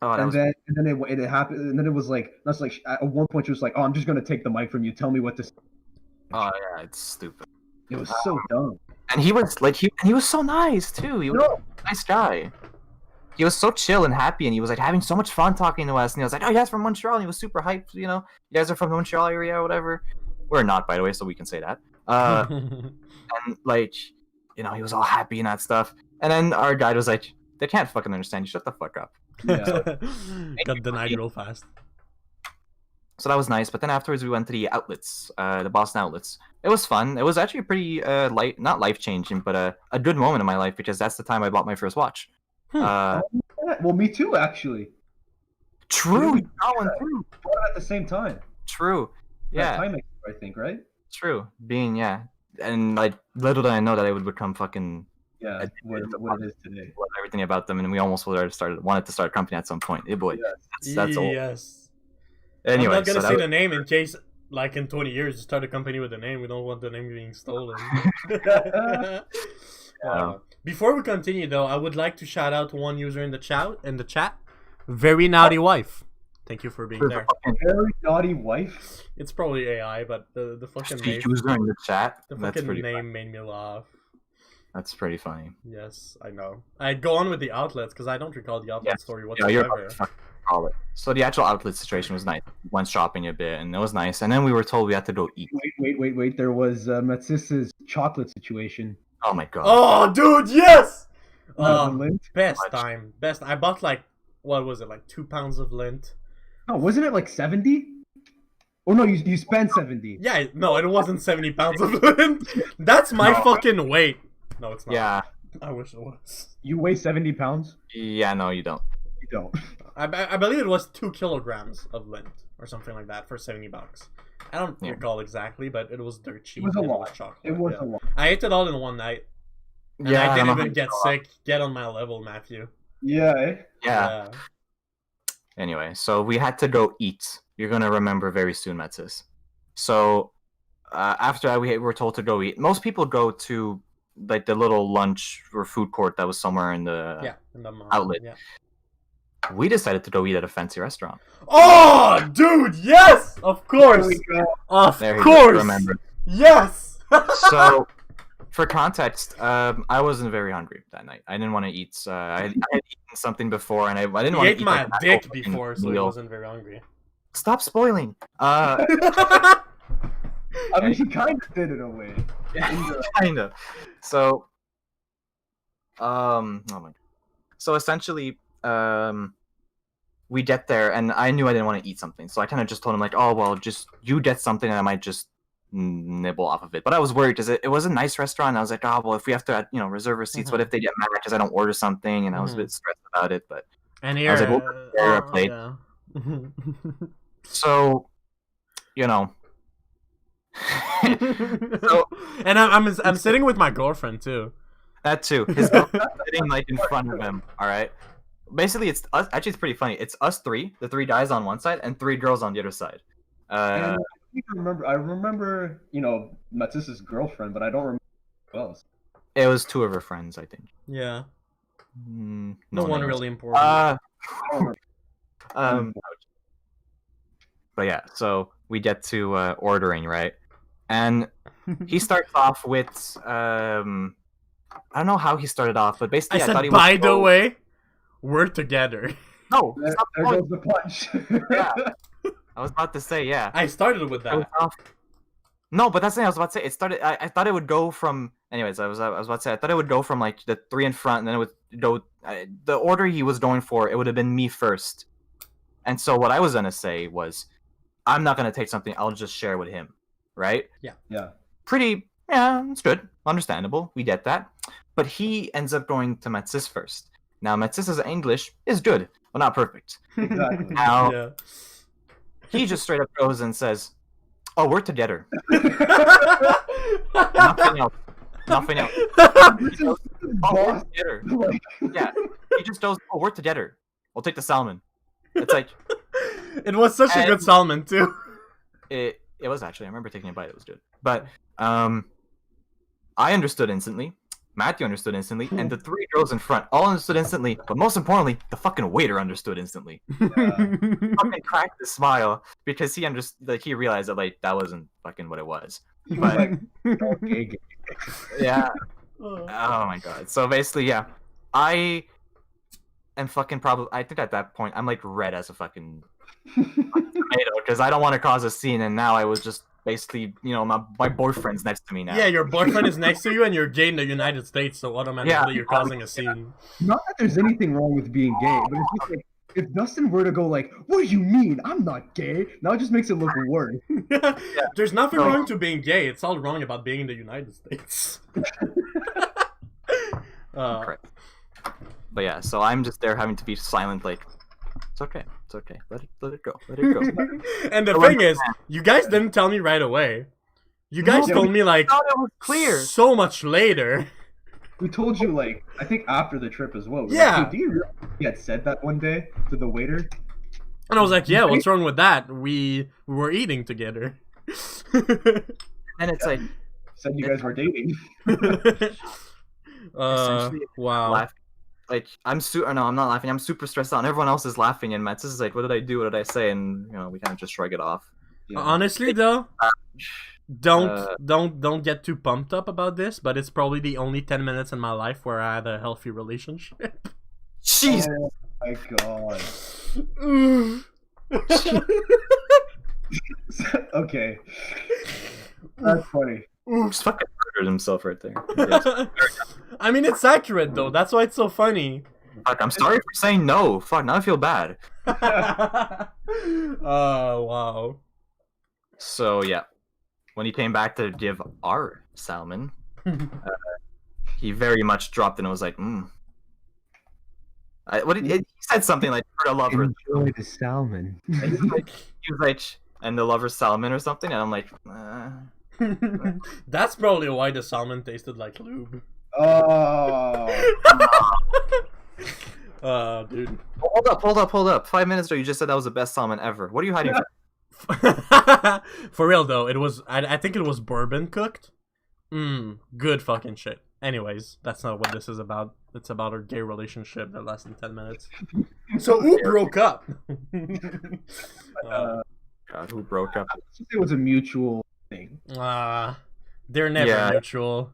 Oh, and then it happened, and then it was like that's like at one point she was like, "Oh, I'm just gonna take the mic from you. Tell me what to say." Oh yeah, it's stupid. It was so dumb. And he was like he was so nice too. He was a nice guy. He was so chill and happy, and he was like having so much fun talking to us. And he was like, "Oh, you guys from Montreal?" And he was super hyped. You guys are from the Montreal area or whatever. We're not, by the way, so we can say that. And like, he was all happy and that stuff. And then our guide was like, "They can't fucking understand you. Shut the fuck up." Yeah. Got denied real fast. So that was nice. But then afterwards, we went to the outlets, the Boston outlets. It was fun. It was actually a pretty not life changing, but a good moment in my life because that's the time I bought my first watch. Well, me too, actually. True. We got one too. At the same time. True. Yeah. Time, I think, right? True. And like little did I know that I would become fucking. Yeah, what it is today. Everything about them, and we almost wanted to start a company at some point. Hey boy, that's old. Yes. Anyway, I'm not gonna say the name in case, like in 20 years, you start a company with a name. We don't want the name being stolen. Before we continue, though, I would like to shout out one user in the chat. Very naughty wife. Thank you for being there. Very naughty wife. It's probably AI, but the fucking name. User in the chat. The fucking name made me laugh. That's pretty funny. Yes, I know. I go on with the outlets because I don't recall the outlet story whatsoever. You're so the actual outlet situation was nice. We went shopping a bit, and it was nice. And then we were told we had to go eat. Wait. There was Matsis's chocolate situation. Oh my god. Oh, dude, yes! Best Much. time. Best. I bought like, what was it, like 2 pounds of lint. Oh, wasn't it like 70? Oh no, you spent 70. Yeah, no, it wasn't 70 pounds of lint. That's my fucking weight. No, it's not. Yeah. I wish it was. You weigh 70 pounds? Yeah, no, you don't. You don't. I believe it was 2 kilograms of lint or something like that for $70. I don't recall exactly, but it was dirt cheap. It was a lot. Chocolate. It was a lot. I ate it all in one night. And Yeah, I didn't even get sick. Get on my level, Matthew. Yeah, eh? Yeah. Anyway, so we had to go eat. You're gonna remember very soon, Metsis. So after that, we were told to go eat. Most people go to like the little lunch or food court that was somewhere in the outlet. Yeah. We decided to go eat at a fancy restaurant. Oh, dude, yes, of course, of course, remember. Yes. So, for context, I wasn't very hungry that night. I didn't want to eat. I had eaten something before, and I didn't want to eat. He ate my dick before, so he wasn't very hungry. Stop spoiling. I mean, he kind of did it in a way. Kind of. So, oh my God. So essentially, we get there, and I knew I didn't want to eat something, so I kind of just told him like, "Oh well, just you get something, and I might just nibble off of it." But I was worried because it was a nice restaurant. And I was like, "Oh well, if we have to, reserve our seats, what if they get mad because I don't order something?" And I was a bit stressed about it. But and here, I was like, "We'll prepare a plate." Yeah. So, and I'm sitting with my girlfriend too. That too. His girlfriend sitting like in front of him. All right. Basically, it's us. Actually, it's pretty funny. It's us three, the 3 guys on one side, and 3 girls on the other side. And I remember, Matsus's girlfriend, but I don't remember who else. It was two of her friends, I think. Yeah. No one names. really important. I don't remember. But yeah, so we get to ordering, right? And he starts off with I don't know how he started off, but basically I thought said, he by would the go... way, we're together. No, There, stop there going. goes the punch. Yeah. I was about to say, yeah. I started with It was that. off. No, but that's the thing I was about to say. It started. I thought it would go from. Anyways, I was about to say. I thought it would go from like the three in front, and then it would go. The order he was going for, it would have been me first. And so what I was gonna say was, I'm not gonna take something. I'll just share with him, right? Yeah. Pretty. Yeah, it's good. Understandable. We get that. But he ends up going to Matsis first. Now Matsis' English is good, but not perfect. Exactly. Now Yeah. he just straight up goes and says, "Oh, we're together." Nothing Nothing else. Nothing else. Oh, we're together. Like, Yeah. He just goes, "Oh, we're together. We'll take the salmon." It's like It was such a good And- salmon too. it was actually. I remember taking a bite. It was good. But I understood instantly. Matthew understood instantly, and the three girls in front all understood instantly. But most importantly, the fucking waiter understood instantly. Fucking cracked a smile because he understood. Like he realized that like that wasn't fucking what it was. But okay. yeah. Oh my god. So basically, yeah, I am fucking probably. I think at that point I'm like red as a fucking tomato because I don't want to cause a scene, and now I was just basically, my boyfriend's next to me now. Yeah, your boyfriend is next to you and you're gay in the United States, so automatically Yeah. you're causing a scene. Not that there's anything wrong with being gay, but it's just like, if Dustin were to go like, "What do you mean? I'm not gay," now it just makes it look worse. There's nothing No. wrong to being gay. It's all wrong about being in the United States. Correct. But yeah, so I'm just there having to be silent, like, it's okay, let it go, let it go. And the So thing when- is, you guys didn't tell me right away. You guys No, told me like I thought it was clear. so much later. We told you like, I think after the trip as well. We were Yeah. Like, "Dude, do you realize he had said that one day to the waiter?" And I was like, yeah, what's wrong with that? We were eating together. And it's like, Said you guys were dating. Essentially, Wow. laughing. Like, I'm not laughing, I'm super stressed out, and everyone else is laughing, and Mats is like, what did I do, what did I say? And, we kind of just shrug it off. Yeah. Honestly, though, don't get too pumped up about this. But it's probably the only 10 minutes in my life where I had a healthy relationship. Jeez! Oh my god. Okay. That's funny. Just fucking murdered himself right there. Yes. I mean, it's accurate though. That's why it's so funny. Fuck, I'm sorry for saying no. Fuck, now I feel bad. Oh wow. So, yeah. When he came back to give our salmon, he very much dropped and was like, he said something like, for the lover. Enjoy the salmon. He was like, and the lover's salmon or something, and I'm like, That's probably why the salmon tasted like lube. Oh. Dude. Hold up. 5 minutes ago, you just said that was the best salmon ever. What are you hiding from? For real though, it was. I think it was bourbon cooked. Good fucking shit. Anyways, that's not what this is about. It's about our gay relationship that lasted 10 minutes. So who broke up? God, who broke up? It was a mutual thing. They're never Yeah. mutual.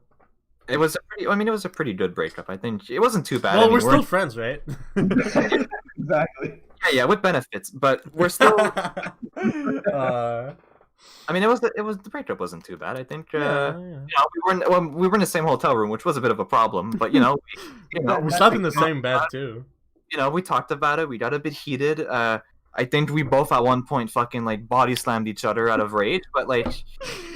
It was a pretty good breakup. I think it wasn't too bad. Well, I mean, we're still friends, right? Exactly. yeah, with benefits, but we're still. Uh, I mean, the breakup wasn't too bad. I think. yeah. We were in the same hotel room, which was a bit of a problem. But We slept in the same bed too. We talked about it. We got a bit heated. I think we both at one point fucking like body slammed each other out of rage. But like,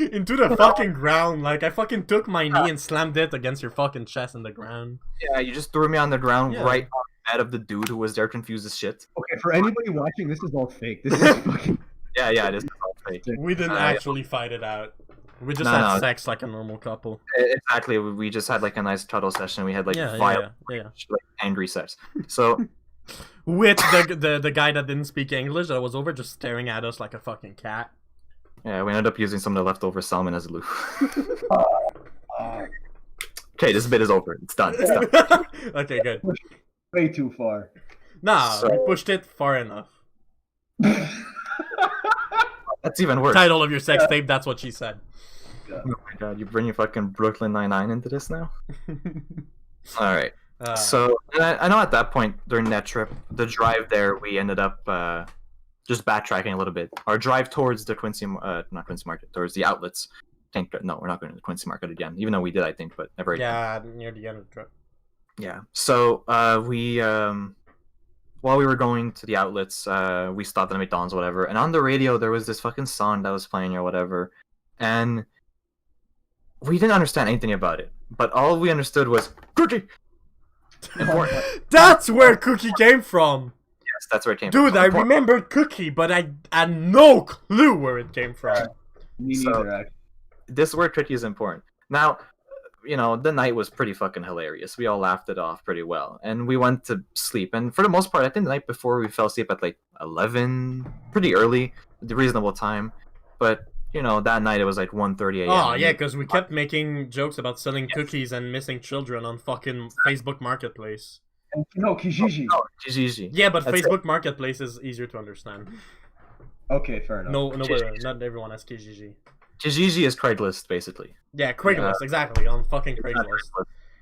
Into the fucking ground. Like, I fucking took my knee and slammed it against your fucking chest in the ground. yeah, you just threw me on the ground Yeah. right on the bed of the dude who was there confused as shit. Okay, for anybody watching, this is all fake. This is fucking. Yeah, it is all fake. We didn't actually fight it out. We just No, had no. sex like a normal couple. Exactly. We just had like a nice cuddle session. We had like Yeah. violent, like angry sex. So With the guy that didn't speak English that was over just staring at us like a fucking cat. Yeah, we ended up using some of the leftover salmon as a lure. Uh, Okay, this bit is over. It's done. It's done. Okay, good. way too far. Nah, we So- pushed it far enough. That's even worse. Title of your sex tape, that's what she said. Oh my god, you bring your fucking Brooklyn Nine-Nine into this now? Alright. So, and I know at that point, during that trip, the drive there, we ended up just backtracking a little bit. Our drive towards the not Quincy Market, towards the outlets. No, we're not going to the Quincy Market again, even though we did, I think, but never again. Yeah, near the end of the trip. Yeah. So, while we were going to the outlets, we stopped at a McDonald's or whatever, and on the radio, there was this fucking song that was playing or whatever, and we didn't understand anything about it, but all we understood was, Cookie! Important. That's where Cookie came from! Yes, that's where it came Dude, from. I remembered Cookie, but I had no clue where it came from. Me So- neither, actually. This word Cookie is important. Now, you know, the night was pretty fucking hilarious. We all laughed it off pretty well. And we went to sleep. And for the most part, I think the night before we fell asleep at like 11, pretty early, the reasonable time. But, you know, that night it was like 1:30 a.m. Oh, yeah, because we kept making jokes about selling cookies and missing children on fucking Facebook Marketplace. And, no, Kijiji. Oh, GG. Yeah, but That's Facebook Marketplace is easier to understand. Okay, fair enough. No, Kijiji. not everyone has Kijiji. Kijiji is Craigslist, basically. Yeah, Craigslist, exactly, on fucking Craigslist.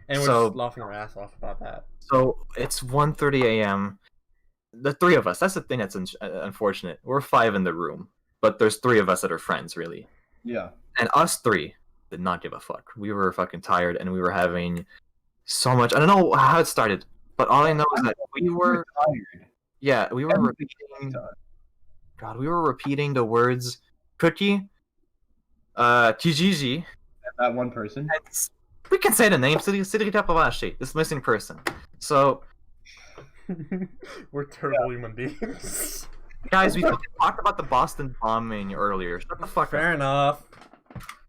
And we're So- just laughing our ass off about that. So it's 1:30 a.m. The three of us, that's the thing that's unfortunate. We're 5 in the room, but there's 3 of us that are friends, really. Yeah. And us 3 did not give a fuck. We were fucking tired, and we were having so much. I don't know how it started, but all I know is that we were, tired. yeah, we were Every repeating. time. God, we were repeating the words cookie, Kijiji. That one person. and we can say the name. This missing person. So, We're terrible human beings. guys, we fucking talked about the Boston bombing earlier. Shut the fuck up. Fair enough.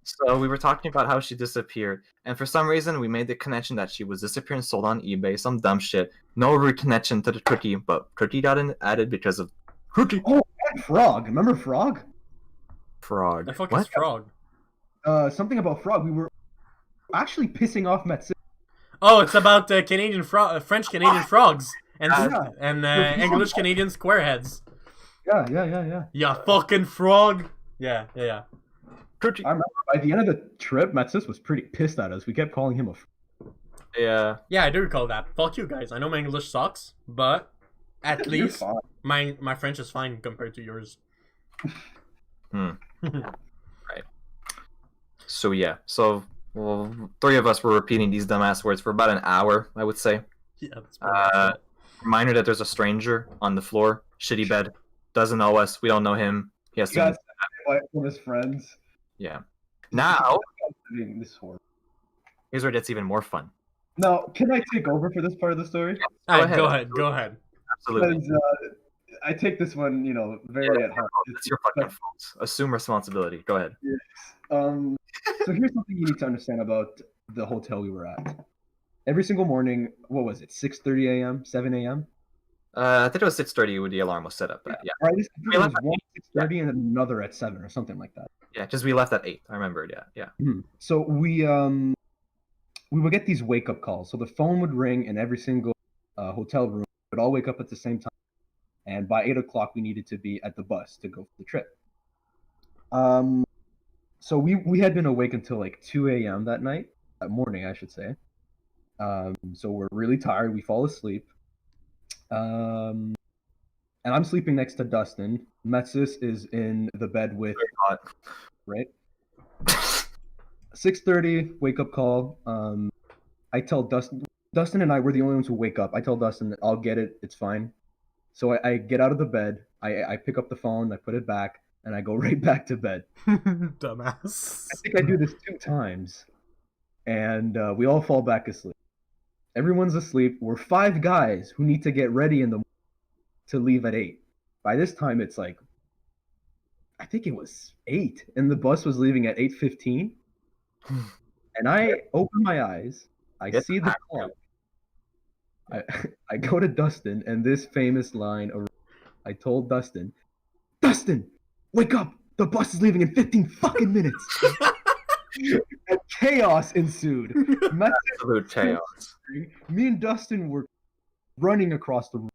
So we were talking about how she disappeared, and for some reason we made the connection that she was disappeared and sold on eBay, some dumb shit. No root connection to the cookie, but cookie got added because of cookie Oh, and Frog. Remember Frog? frog. The fuck What? is frog? Something about Frog. We were actually pissing off Metsu. Oh, it's about French Canadian frogs and Yeah. English Canadian squareheads. Yeah. Yeah, fucking frog. Yeah. Cookie. I remember by the end of the trip, Matsus was pretty pissed at us. We kept calling him a. Yeah. Yeah, I do recall that. Fuck you guys. I know my English sucks, but at You're least fine. my French is fine compared to yours. So yeah. So well, 3 of us were repeating these dumbass words for about an hour, I would say. Yeah, that's pretty Reminder that there's a stranger on the floor, shitty bed, doesn't know us, we don't know him. He has You guys to. invite from his friends. Yeah. Now, This is horrible. here's where it gets even more fun. Now, can I take over for this part of the story? Alright, ahead. go ahead. Absolutely. Because I take this one, very at heart. It's your fucking fault. Assume responsibility. Go ahead. So here's something you need to understand about the hotel we were at. Every single morning, what was it, 6:30 a.m., 7 a.m.? I think it was 6:30 when the alarm was set up. But yeah, Right, I think We there was left at one 6:30 and then another at 7 or something like that. yeah, because we left at 8. I remember it. Yeah. So we would get these wake up calls. So the phone would ring in every single hotel room. We'd all wake up at the same time, and by 8 o'clock we needed to be at the bus to go for the trip. So we had been awake until like 2 a.m. that morning, I should say. So we're really tired. We fall asleep. And I'm sleeping next to Dustin. Metsis is in the bed with, Hot. right? 6:30 wake up call. I tell Dustin and I were the only ones who wake up. I tell Dustin that I'll get it, it's fine. So I get out of the bed, I pick up the phone, I put it back, and I go right back to bed. Dumbass. I think I do this 2 times, and we all fall back asleep. Everyone's asleep. We're 5 guys who need to get ready in the morning to leave at 8. By this time, it's like, I think it was 8, and the bus was leaving at 8:15. And I open my eyes. I Get see the back, clock. I go to Dustin, and this famous line. I told Dustin, "Dustin, wake up! the bus is leaving in 15 fucking minutes. And chaos ensued. Absolute chaos. Me and Dustin were running across the room.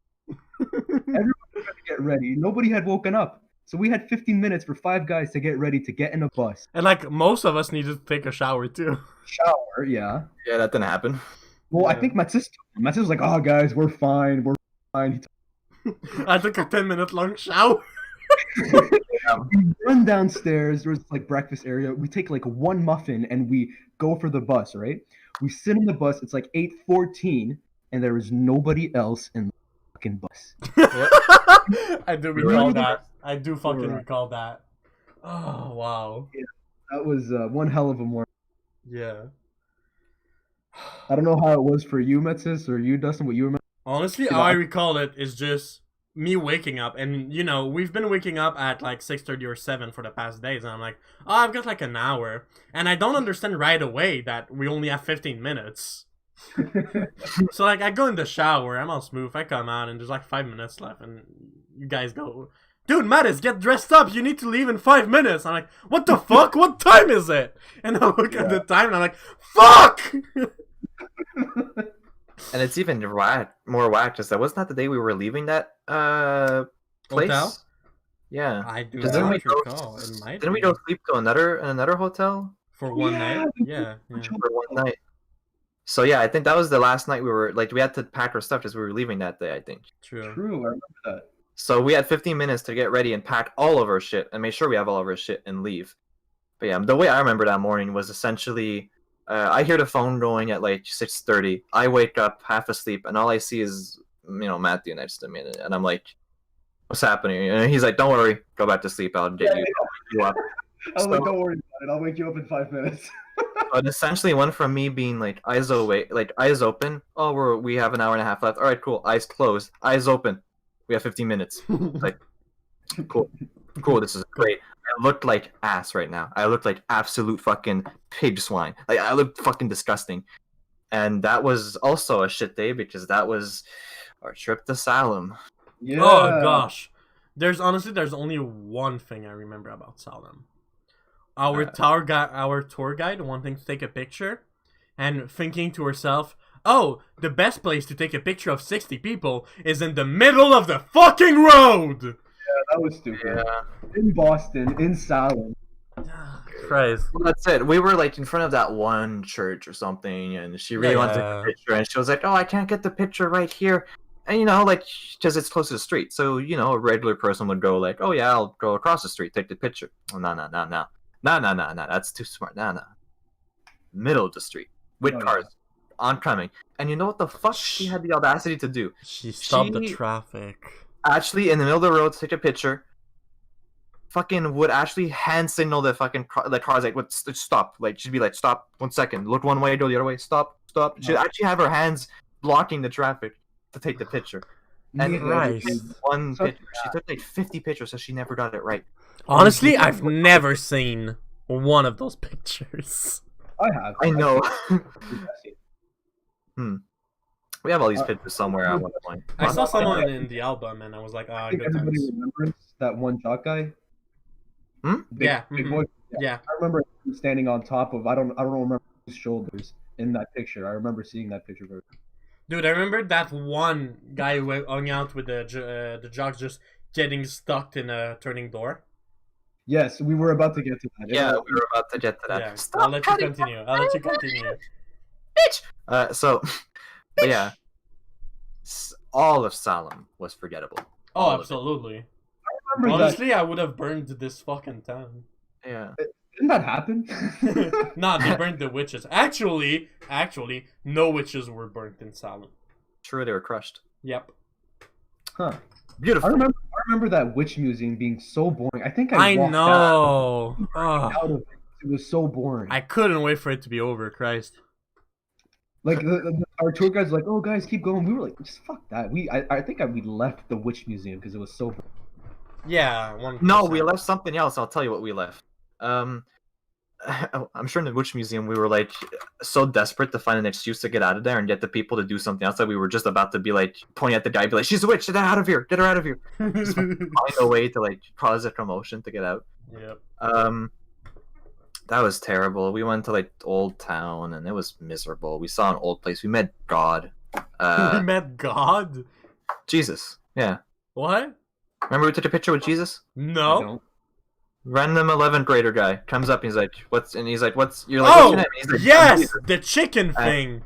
Everyone was trying to get ready. Nobody had woken up. So we had 15 minutes for 5 guys to get ready to get in a bus. And like most of us needed to take a shower too. Shower, yeah. Yeah, that didn't happen. Well, I Yeah. think Matsis was like, "Oh, guys, we're fine. We're fine." I took a 10-minute long shower. We run downstairs. There's like breakfast area. We take like one muffin and we go for the bus. Right? We sit in the bus. It's like 8:14, and there is nobody else in the fucking bus. I do You're recall right. that. I do fucking You're right. recall that. Oh wow. That was one hell of a morning. Yeah. I don't know how it was for you, Matsis, or you, Dustin. What you remember? Honestly, You how know, I recall it is just me waking up, and you know we've been waking up at like 6:30 or 7 for the past days, and I'm like, oh, I've got like an hour, and I don't understand right away that we only have 15 minutes. So like I go in the shower, I'm all smooth, I come out, and there's like 5 minutes left, and you guys go, dude, Mattis, get dressed up, you need to leave in 5 minutes. I'm like, what the fuck? What time is it? And I look at the time, and I'm like, fuck. And it's even more whack. Just that wasn't that the day we were leaving that place. Hotel? Yeah. I do Because didn't we not go? recall. It might Didn't we be. go sleep to another hotel For one Yeah, night? we Yeah. for one night? So yeah, I think that was the last night we were like we had to pack our stuff as we were leaving that day. I think. True. True, I remember that. So we had 15 minutes to get ready and pack all of our shit and make sure we have all of our shit and leave. But yeah, the way I remember that morning was essentially, I hear the phone going at like 6:30. I wake up half asleep and all I see is Matthew next to me, and I'm like, "What's happening?" And he's like, "Don't worry, go back to sleep. I'll get you up." I was like, "Don't worry about it. I'll wake you up in 5 minutes." But essentially went from me being like eyes awake, like eyes open. Oh, we have an hour and a half left. All right, cool. Eyes closed, eyes open. We have 15 minutes. Like, cool. This is great. I looked like ass right now. I looked like absolute fucking pig swine. Like I looked fucking disgusting. And that was also a shit day because that was our trip to Salem. Yeah. Oh gosh. There's only one thing I remember about Salem. Our tour guide wanting to take a picture and thinking to herself, oh, the best place to take a picture of 60 people is in the middle of the fucking road! That was stupid. Yeah. In Boston, in Salem. Christ. Well, that's it. We were like in front of that one church or something, and she really wanted to take a picture, and she was like, "Oh, I can't get the picture right here," and like because it's close to the street, so a regular person would go like, "Oh yeah, I'll go across the street, take the picture." Oh, no, that's too smart. No, middle of the street with cars oncoming, and you know what the fuck she had the audacity to do? She stopped the traffic. Actually, in the middle of the road to take a picture. Fucking would actually hand signal the fucking the cars like would stop, like she'd be like, stop 1 second, look one way, go the other way, stop. She'd actually have her hands blocking the traffic to take the picture. And Christ. one picture, she took like 50 pictures, so she never got it right. Honestly, I've never seen one of those pictures. I have. I know. We have all these pictures somewhere at one point. I saw someone in the album and I was like, I ah, think good everybody times. remembers that one jock guy. Yeah. Big mhm. boy. Yeah. I remember him standing on top of I don't remember his shoulders in that picture. I remember seeing that picture very. Dude, I remember that one guy who hung out with the jocks just getting stuck in a turning door. Yes, we were about to get to that. Yeah, we were about to get to that. Yeah, Stop I'll let you cutting continue. I'll let you continue. bitch! So, but yeah. All of Salem was forgettable. Oh, All of it. I absolutely. remember that. Honestly, I would have burned this fucking town. Yeah. Didn't that happen? Nah, they burned the witches. Actually, no witches were burnt in Salem. True, they were crushed. Yep. Huh. Beautiful. I remember that witch museum being so boring. I think I walked know. Ugh. out of it. It was so boring. I couldn't wait for it to be over, Christ. Like our tour guide's like, "Oh, guys, keep going." We were like, "Just fuck that." I think we left the witch museum because it was so boring. Yeah, 100%. No, we left something else. I'll tell you what we left. I'm sure in the Witch Museum we were like so desperate to find an excuse to get out of there and get the people to do something else that we were just about to be like pointing at the guy, be like, "She's a witch! Get her out of here! Get her out of here!" Just find a way to like cause a commotion to get out. Yep. That was terrible. We went to like Old Town and it was miserable. We saw an old place. We met God. We met God. Jesus. Yeah. What? Remember we took a picture with Jesus? I No. don't. Random 11th grader guy comes up and he's like, "What's?" And he's like, "What's?" You're like, "What's your Oh, name?" And he's like, "I'm yes, Jesus." the chicken thing.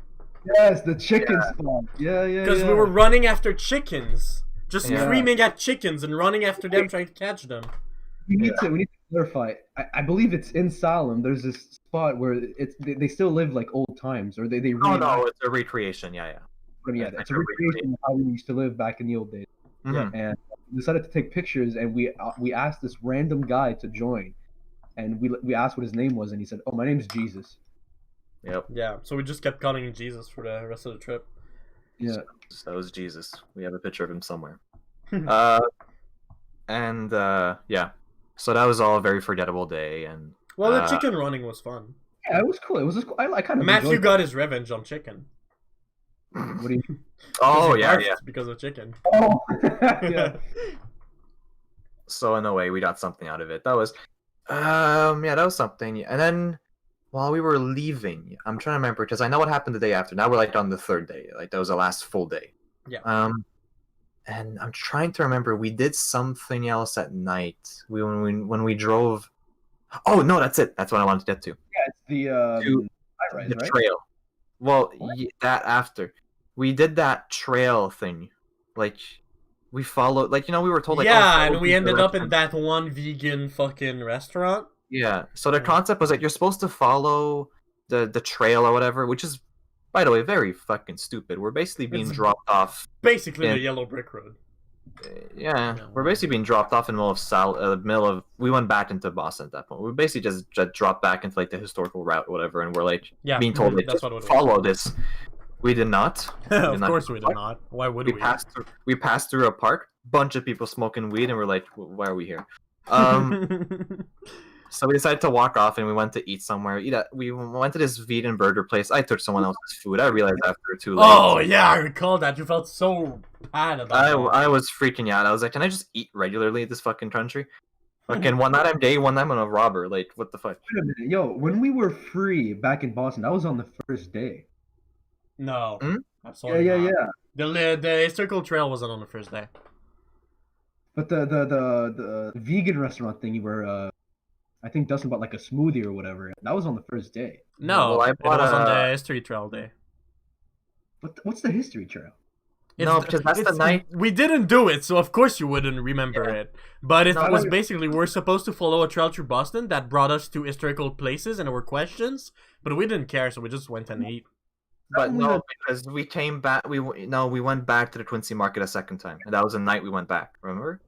Yes, the chicken spawn. Yeah. Because we were running after chickens, just Yeah. screaming at chickens and running after them, trying to catch them. We need to clarify. I believe it's in Salem. There's this spot where they still live like old times, or they Oh reenact no, it's a recreation. Yeah. them. Yeah, it's a recreation of how we used to live back in the old days. Mhm. And we decided to take pictures, and we asked this random guy to join, and we asked what his name was, and he said, "Oh, my name's Jesus." Yep. Yeah, so we just kept calling him Jesus for the rest of the trip. Yeah. So that was Jesus. We have a picture of him somewhere. Hmm. Yeah. So that was all a very forgettable day, and Well, the chicken running was fun. Yeah, it was cool. It was just cool. I kind of Matthew enjoyed got his revenge on chicken. What do you mean? oh Because he yeah, barfed yeah. because of chicken. Oh, yeah. So in a way, we got something out of it. That was, that was something. And then while we were leaving, I'm trying to remember because I know what happened the day after. Now we're like on the third day. Like that was the last full day. Yeah. And I'm trying to remember. We did something else at night. When we drove. Oh no, that's it. That's what I wanted to get to. Yeah, it's the high-rise, The right? trail. Well, What? that after we did that trail thing, like we followed, like we were told, like, yeah, follow and we these ended up in directions. that one vegan fucking restaurant. Yeah. So the Yeah. concept was like you're supposed to follow the trail or whatever, which is, by the way, very fucking stupid. We're basically being It's dropped off. Basically, Yeah. the yellow brick road. Yeah, Yeah. we're basically being dropped off in the middle of. We went back into Boston at that point. We basically just dropped back into like the historical route, or whatever, and we're like Yeah, being told like that's just what it was. follow this. We did not. Of course we did not. Why would we? We passed through a park, bunch of people smoking weed, and we're like, why are we here? So we decided to walk off, and we went to eat somewhere. We went to this vegan burger place. I took someone else's food. I realized after too late. Oh yeah, I recall that. You felt so bad about that. I was freaking out. I was like, can I just eat regularly at this fucking country? Fucking one night I'm gay, one night I'm a robber. Like, what the fuck? Wait a minute, yo, when we were free back in Boston, that was on the first day. No, Hmm? absolutely Yeah. not. The historical trail wasn't on the first day. But the vegan restaurant thing, where I think Dustin bought like a smoothie or whatever. That was on the first day. No, Well, I it bought was on a- the history trail day. What's the history trail? No, because that's the night. We didn't do it, so of course you wouldn't remember it. But it No, was I- basically we're supposed to follow a trail through Boston that brought us to historical places, and there were questions, but we didn't care, so we just went and ate. But Only no, the- because we came back. We went back to the Quincy Market a second time, and that was the night we went back. Remember?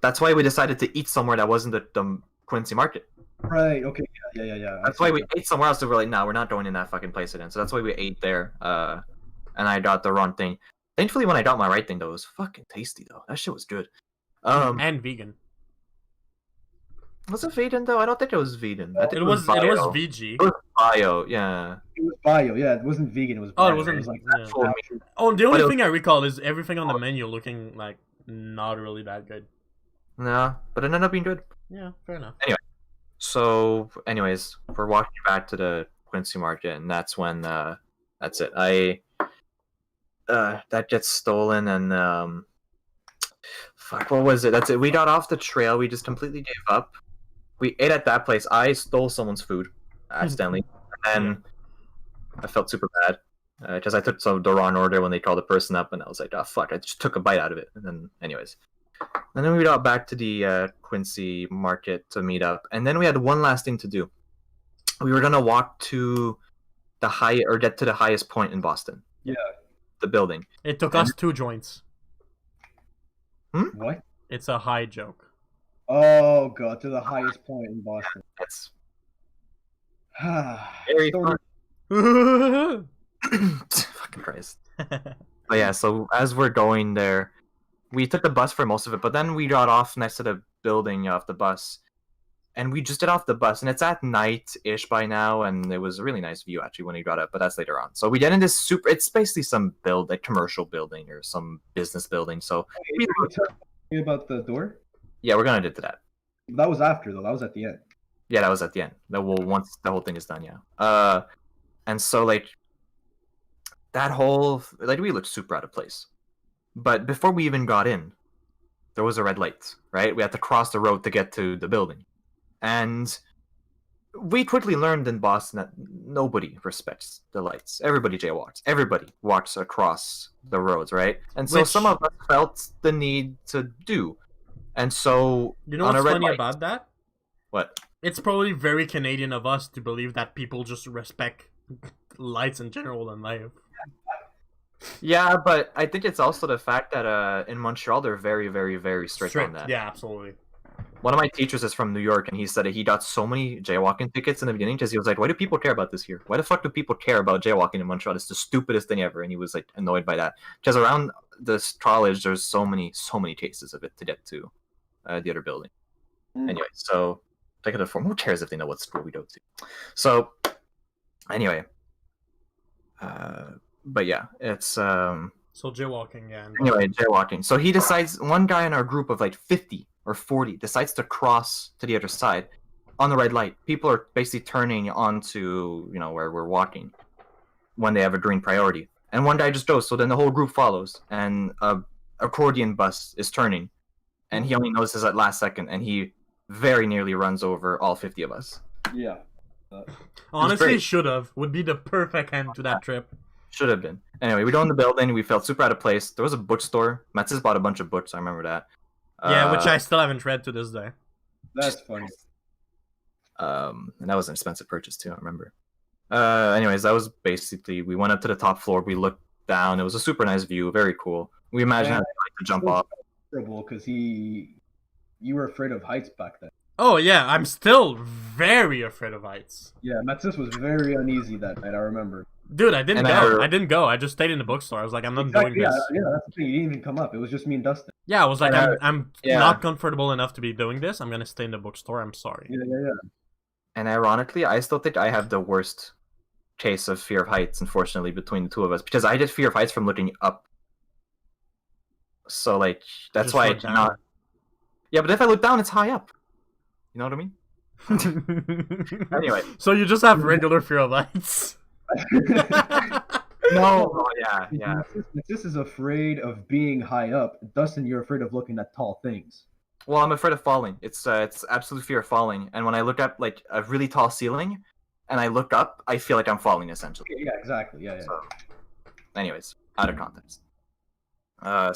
That's why we decided to eat somewhere that wasn't the Quincy Market. Right. Okay. Yeah. That's why we ate somewhere else. So we're like, no, we're not going in that fucking place again. So that's why we ate there. And I got the wrong thing. Thankfully, when I got my right thing, though, it was fucking tasty though. That shit was good. And vegan. Was it vegan though? I don't think it was vegan. I think It was bio. VG. It was bio. Yeah. It was bio. Yeah, it wasn't vegan. It was. Oh, it bio. wasn't. was like Yeah. Full meat. Oh, the only But it- thing I recall is everything on the menu looking like not really that good. No, but it ended up being good. Yeah, fair enough. So, anyways, we're walking back to the Quincy Market, and that's when that's it. That gets stolen, and fuck, what was it? That's it. We got off the trail. We just completely gave up. We ate at that place. I stole someone's food accidentally, and I felt super bad because I took the wrong order when they called the person up, and I was like, oh fuck, I just took a bite out of it. And then, anyways. And then we got back to the Quincy Market to meet up. And then we had one last thing to do. We were gonna walk to get to the highest point in Boston. Yeah. The building. It took us 2 joints. What? It's a high joke. Oh god, to the highest point in Boston. That's very Stony- fun. Fucking Christ. But yeah, so as we're going there, we took the bus for most of it, but then we got off next to the building off the bus. And we just get off the bus, and it's at night-ish by now, and it was a really nice view, actually, when we got up, but that's later on. So we get in this it's basically some commercial building or some business building, so... Did you tell me about the door? Yeah, we're gonna do that. That was after though. That was at the end. Yeah, that was at the end. That will once the whole thing is done. Yeah. And so like that whole like we looked super out of place. But before we even got in, there was a red light. Right, we had to cross the road to get to the building, and we quickly learned in Boston that nobody respects the lights. Everybody jaywalks. Everybody walks across the roads, right? And so Which- some of us felt the need to do. And so You know on what's a red funny light, about that? what? It's probably very Canadian of us to believe that people just respect lights in general in life. Yeah, but I think it's also the fact that in Montreal they're very, very, very strict on that. Yeah, absolutely. One of my teachers is from New York, and he said that he got so many jaywalking tickets in the beginning because he was like, "Why do people care about this here? Why the fuck do people care about jaywalking in Montreal? It's the stupidest thing ever." And he was like annoyed by that because around this college, there's so many cases of it to get to the other building. Anyway, so take it form. Who cares if they know what school we go to? So anyway, but yeah, it's So jaywalking, yeah. anyway, jaywalking. So he decides, one guy in our group of like 50 or 40 decides to cross to the other side on the red light. People are basically turning onto, where we're walking when they have a green priority. And one guy just goes, so then the whole group follows, and a accordion bus is turning, and he only notices at last second, and he very nearly runs over all 50 of us. Yeah. Honestly, great. should have. Would be the perfect end to that trip. Should have been. Anyway, we go in the building. We felt super out of place. There was a bookstore. Matzis bought a bunch of books. I remember that. Yeah, which I still haven't read to this day. That's funny. And that was an expensive purchase too. I remember. Anyways, that was basically. We went up to the top floor. We looked down. It was a super nice view. Very cool. We imagined how to jump off. Because you were afraid of heights back then. Oh yeah, I'm still very afraid of heights. Yeah, Matsis was very uneasy that night. I remember. Dude, I didn't And go. I didn't go. I just stayed in the bookstore. I was like, I'm not doing Yeah, this. yeah, that's the thing. You didn't even come up. It was just me and Dustin. Yeah, I was like, I'm Yeah. not comfortable enough to be doing this. I'm gonna stay in the bookstore. I'm sorry. Yeah. And ironically, I still think I have the worst case of fear of heights, unfortunately, between the two of us, because I did fear of heights from looking up. So like that's Just why I look did down. not. Yeah, but if I look down, it's high up. You know what I mean? Anyway. So you just have regular fear of heights. No. Oh, yeah. Matsis is afraid of being high up. Dustin, you're afraid of looking at tall things. Well, I'm afraid of falling. It's absolute fear of falling. And when I look at like a really tall ceiling, and I look up, I feel like I'm falling essentially. Yeah, exactly. Yeah. So, anyways, out of context.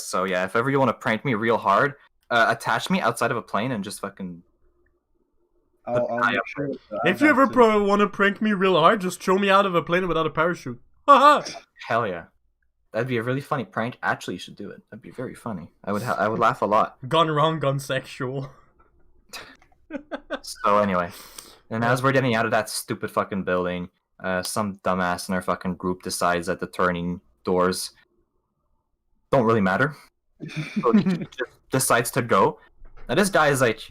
So yeah, if ever you want to prank me real hard, attach me outside of a plane and just fucking. I'll high make up. sure. If you ever want to prank me real hard, just throw me out of a plane without a parachute. Haha. Hell yeah, that'd be a really funny prank. Actually, you should do it. That'd be very funny. I would laugh a lot. Gone wrong, gone sexual. So anyway, and as we're getting out of that stupid fucking building, some dumbass in our fucking group decides that the turning doors don't really matter. So he just decides to go. Now this guy is like,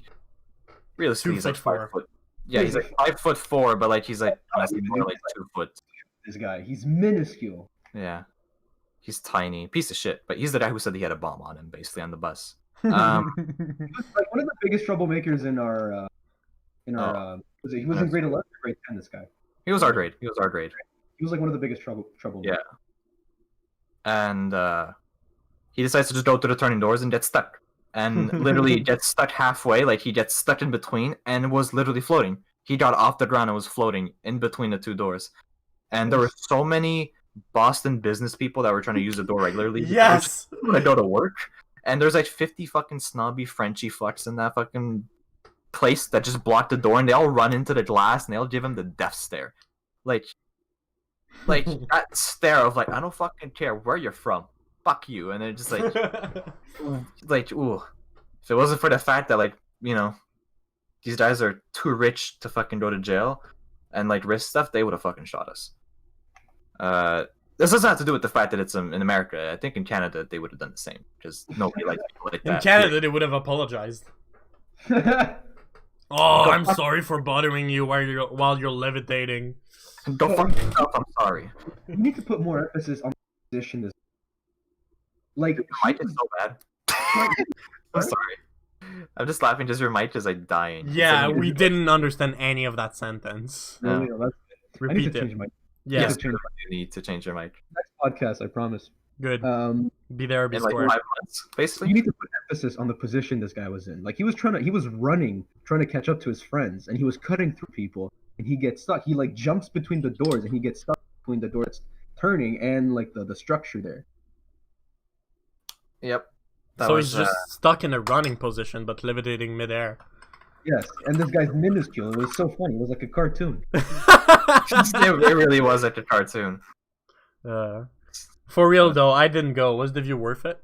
realistically, he's like 5 foot. Yeah, he's like 5'4", but like he's like honestly more like 2 foot. This guy, he's minuscule. Yeah, he's tiny, piece of shit. But he's the guy who said he had a bomb on him, basically on the bus. He was like one of the biggest troublemakers in our. He was in grade 11 or grade 10. This guy. He was our grade. He was like one of the biggest trouble. Yeah. And he decides to just go through the turning doors and get stuck. And literally gets stuck halfway, like he gets stuck in between and was literally floating. He got off the ground and was floating in between the two doors. And there were so many Boston business people that were trying to use the door regularly. Yes! When I go to work. And there's like 50 fucking snobby Frenchy fucks in that fucking place that just block the door, and they all run into the glass and they'll give him the death stare. Like that stare of like, I don't fucking care where you're from. Fuck you. And they're just like ooh. If it wasn't for the fact that like, these guys are too rich to fucking go to jail and like risk stuff, they would have fucking shot us. This doesn't have to do with the fact that it's in America. I think in Canada they would have done the same because nobody likes people like that. In Canada, they would have apologized. Oh, I'm sorry for bothering you while you're levitating. Go fuck yourself. I'm sorry. You need to put more emphasis on the position. Like Mike is so bad. I'm sorry. I'm just laughing just your mic is like dying. It's Yeah, like- we didn't understand any of that sentence. Yeah. Really, that's, I need Repeat to it. change my Yes, Yes, change you need to change your mic. next podcast. I promise. good. Be there or be In like square. 5 months, basically. You need to put emphasis on the position this guy was in. Like he was running, trying to catch up to his friends, and he was cutting through people, and he gets stuck. He like jumps between the doors, and he gets stuck between the door that's turning and like the structure there. Yep. That So was, he's just stuck in a running position, but levitating midair. Yes, and this guy's minuscule. It was so funny. It was like a cartoon. it really was like a cartoon. For real though, I didn't go. Was the view worth it?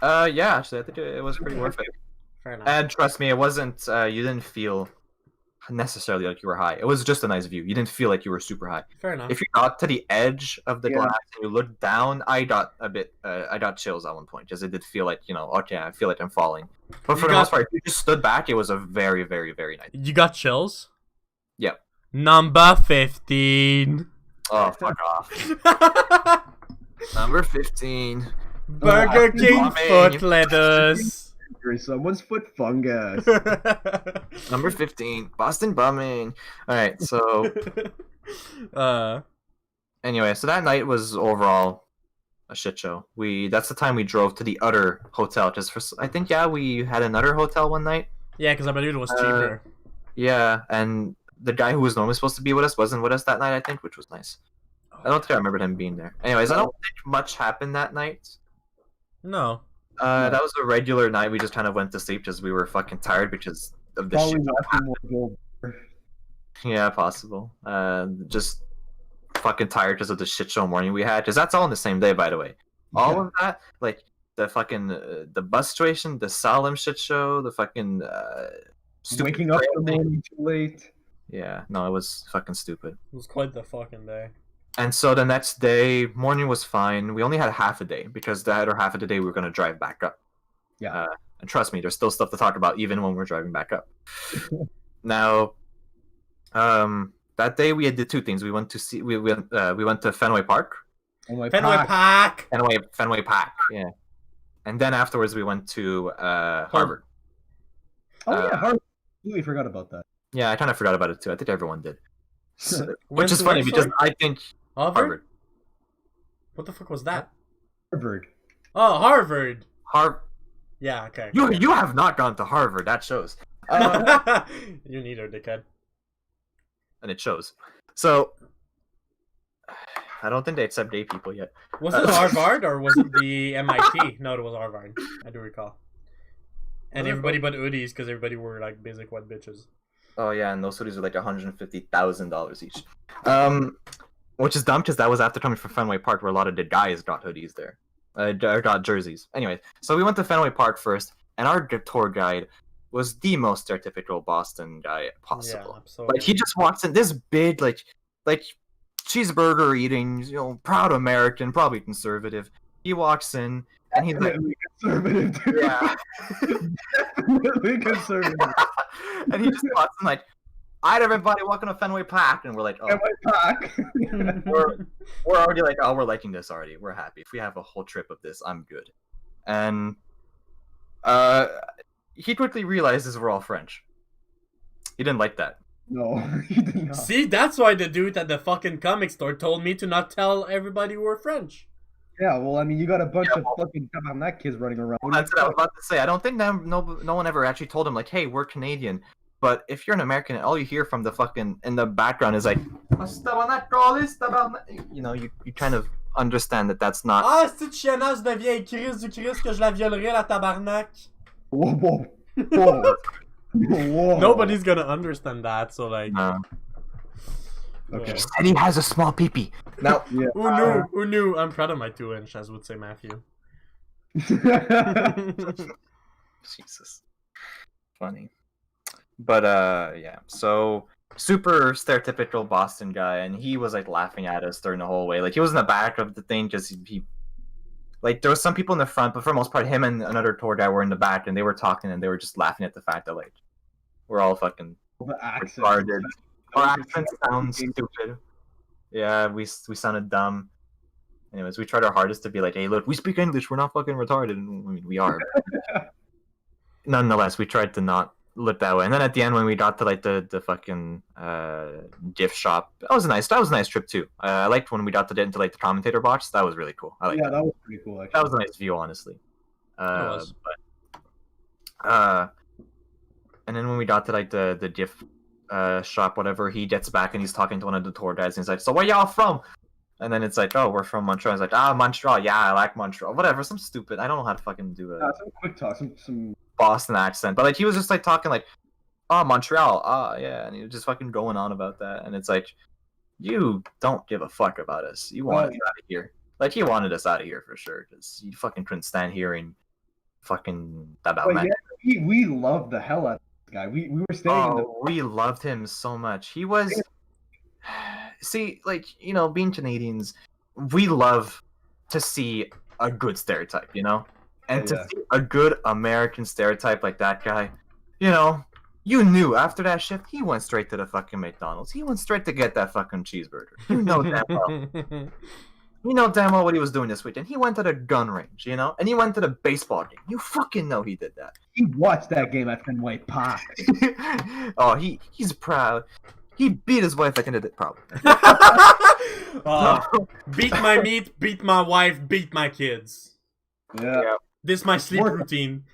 Yeah, actually, I think it was pretty worth it. Fair enough. And trust me, it wasn't. You didn't feel necessarily like you were high. It was just a nice view. You didn't feel like you were super high. Fair enough. If you got to the edge of the Yeah. glass and you looked down, I got a bit. I got chills at one point, because it did feel like, okay, I feel like I'm falling. But for the most part, if you just stood back, it was a very, very, very nice. You got chills? Yep. Number 15. Oh, fuck off. Number 15. Burger King Bombing. foot lettuce. Someone's foot fungus. Number 15. Boston bumming. All right, so anyway, so that night was overall a shit show. That's the time we drove to the other hotel. I think we had another hotel one night. Yeah, because I believe it was cheaper. Yeah, and the guy who was normally supposed to be with us wasn't with us that night, I think, which was nice. I don't think I remembered him being there. Anyways, I don't think much happened that night. No. That was a regular night. We just kind of went to sleep because we were fucking tired because of the Probably shit. watching more Gold. Yeah, possible. Just fucking tired because of the shit show morning we had. Because that's all in the same day, by the way. All of that, like the fucking the bus situation, the solemn shit show, the fucking stupid Waking up in trail the thing. morning too late. Yeah, no, it was fucking stupid. It was quite the fucking day. And so the next day, morning was fine. We only had half a day because the other half of the day we were going to drive back up. Yeah. And trust me, there's still stuff to talk about even when we're driving back up. Now, that day we did two things. We went to Fenway Park. Oh my Fenway pack. Park! Fenway Park, yeah. And then afterwards we went to Harvard. Oh yeah, Harvard. Completely forgot about that. Yeah, I kind of forgot about it too. I think everyone did. So, Went which is to funny where, because sorry? I think Harvard? Harvard. What the fuck was that? Harvard. Oh, Harvard! Yeah, okay. you have not gone to Harvard. That shows. You neither, dickhead. And it shows. So I don't think they accept gay people yet. Was it Harvard or was it the MIT? No, it was Harvard. I do recall. And everybody but hoodies because everybody were like basic white bitches. Oh yeah, and those hoodies are like $150,000 each. Which is dumb because that was after coming from Fenway Park, where a lot of the guys got hoodies there, got jerseys. Anyway, so we went to Fenway Park first, and our tour guide was the most stereotypical Boston guy possible. Yeah, absolutely. Like he just walks in this big, like cheeseburger eating, proud American, probably conservative. He walks in and he's like, Definitely conservative. Dude. yeah. Definitely conservative. And he just walks in like, all right, everybody, welcome to Fenway Park. And we're like, oh, And my pack. we're already like, oh, we're liking this already. We're happy. If we have a whole trip of this, I'm good. And he quickly realizes we're all French. He didn't like that. No, he did not. See, that's why the dude at the fucking comic store told me to not tell everybody we're French. Yeah, well, I mean, you got a bunch Yeah, of fucking tabarnak kids running around. Well, that's what I was about to say. I don't think no one ever actually told him like, hey, we're Canadian. But if you're an American, all you hear from the fucking in the background is like, you kind of understand that that's not. Ah, c'est chiennasse de vieille crise du Christ que je la violerai la tabarnak. Whoa, whoa, whoa. Whoa. Nobody's gonna understand that, so like. Okay. And he has a small peepee. Now, Yeah. Who knew? Who knew? I'm proud of my 2-inch, as would say Matthew. Jesus, funny. But yeah, so super stereotypical Boston guy, and he was like laughing at us during the whole way. Like he was in the back of the thing because he like there was some people in the front, but for the most part, him and another tour guy were in the back, and they were talking and they were just laughing at the fact that like we're all fucking The accent. retarded. Our accent sounds stupid. Yeah, we sounded dumb. Anyways, we tried our hardest to be like, hey, look, we speak English. We're not fucking retarded. I mean, we are. nonetheless, we tried to not look that way. And then at the end, when we got to like the fucking gift shop, that was nice. That was a nice trip too. I liked when we got to get into like the commentator box. That was really cool. I liked Yeah, that. that was pretty cool. Actually, That was a nice view, honestly. It was. And then when we got to like the gift shop, whatever, he gets back and he's talking to one of the tour guides and he's like, "So where y'all from?" And then it's like, "Oh, we're from Montreal." He's like, "Ah, Montreal. Yeah, I like Montreal. Whatever, some stupid. I don't know how to fucking do a some quick talk, some. Boston accent, but like he was just like talking like, "Oh, Montreal. Ah, yeah," and he was just fucking going on about that. And it's like, you don't give a fuck about us. You want us out of here. Like he wanted us out of here for sure because you fucking couldn't stand hearing fucking about But yeah, we loved the hell out of this guy. We were staying in the. We loved him so much. He was, see, like, you know, being Canadians, we love to see a good stereotype, you know, and to see a good American stereotype like that guy, you know, you knew after that shift he went straight to the fucking McDonald's. He went straight to get that fucking cheeseburger. You know damn well. You know damn well what he was doing this weekend. He went to the gun range, you know, and he went to the baseball game. You fucking know he did that. He watched that game at Fenway Park. Oh, he's proud. He beat his wife. I can do it probably. Beat my meat, beat my wife, beat my kids. Yeah. This is my sleep routine.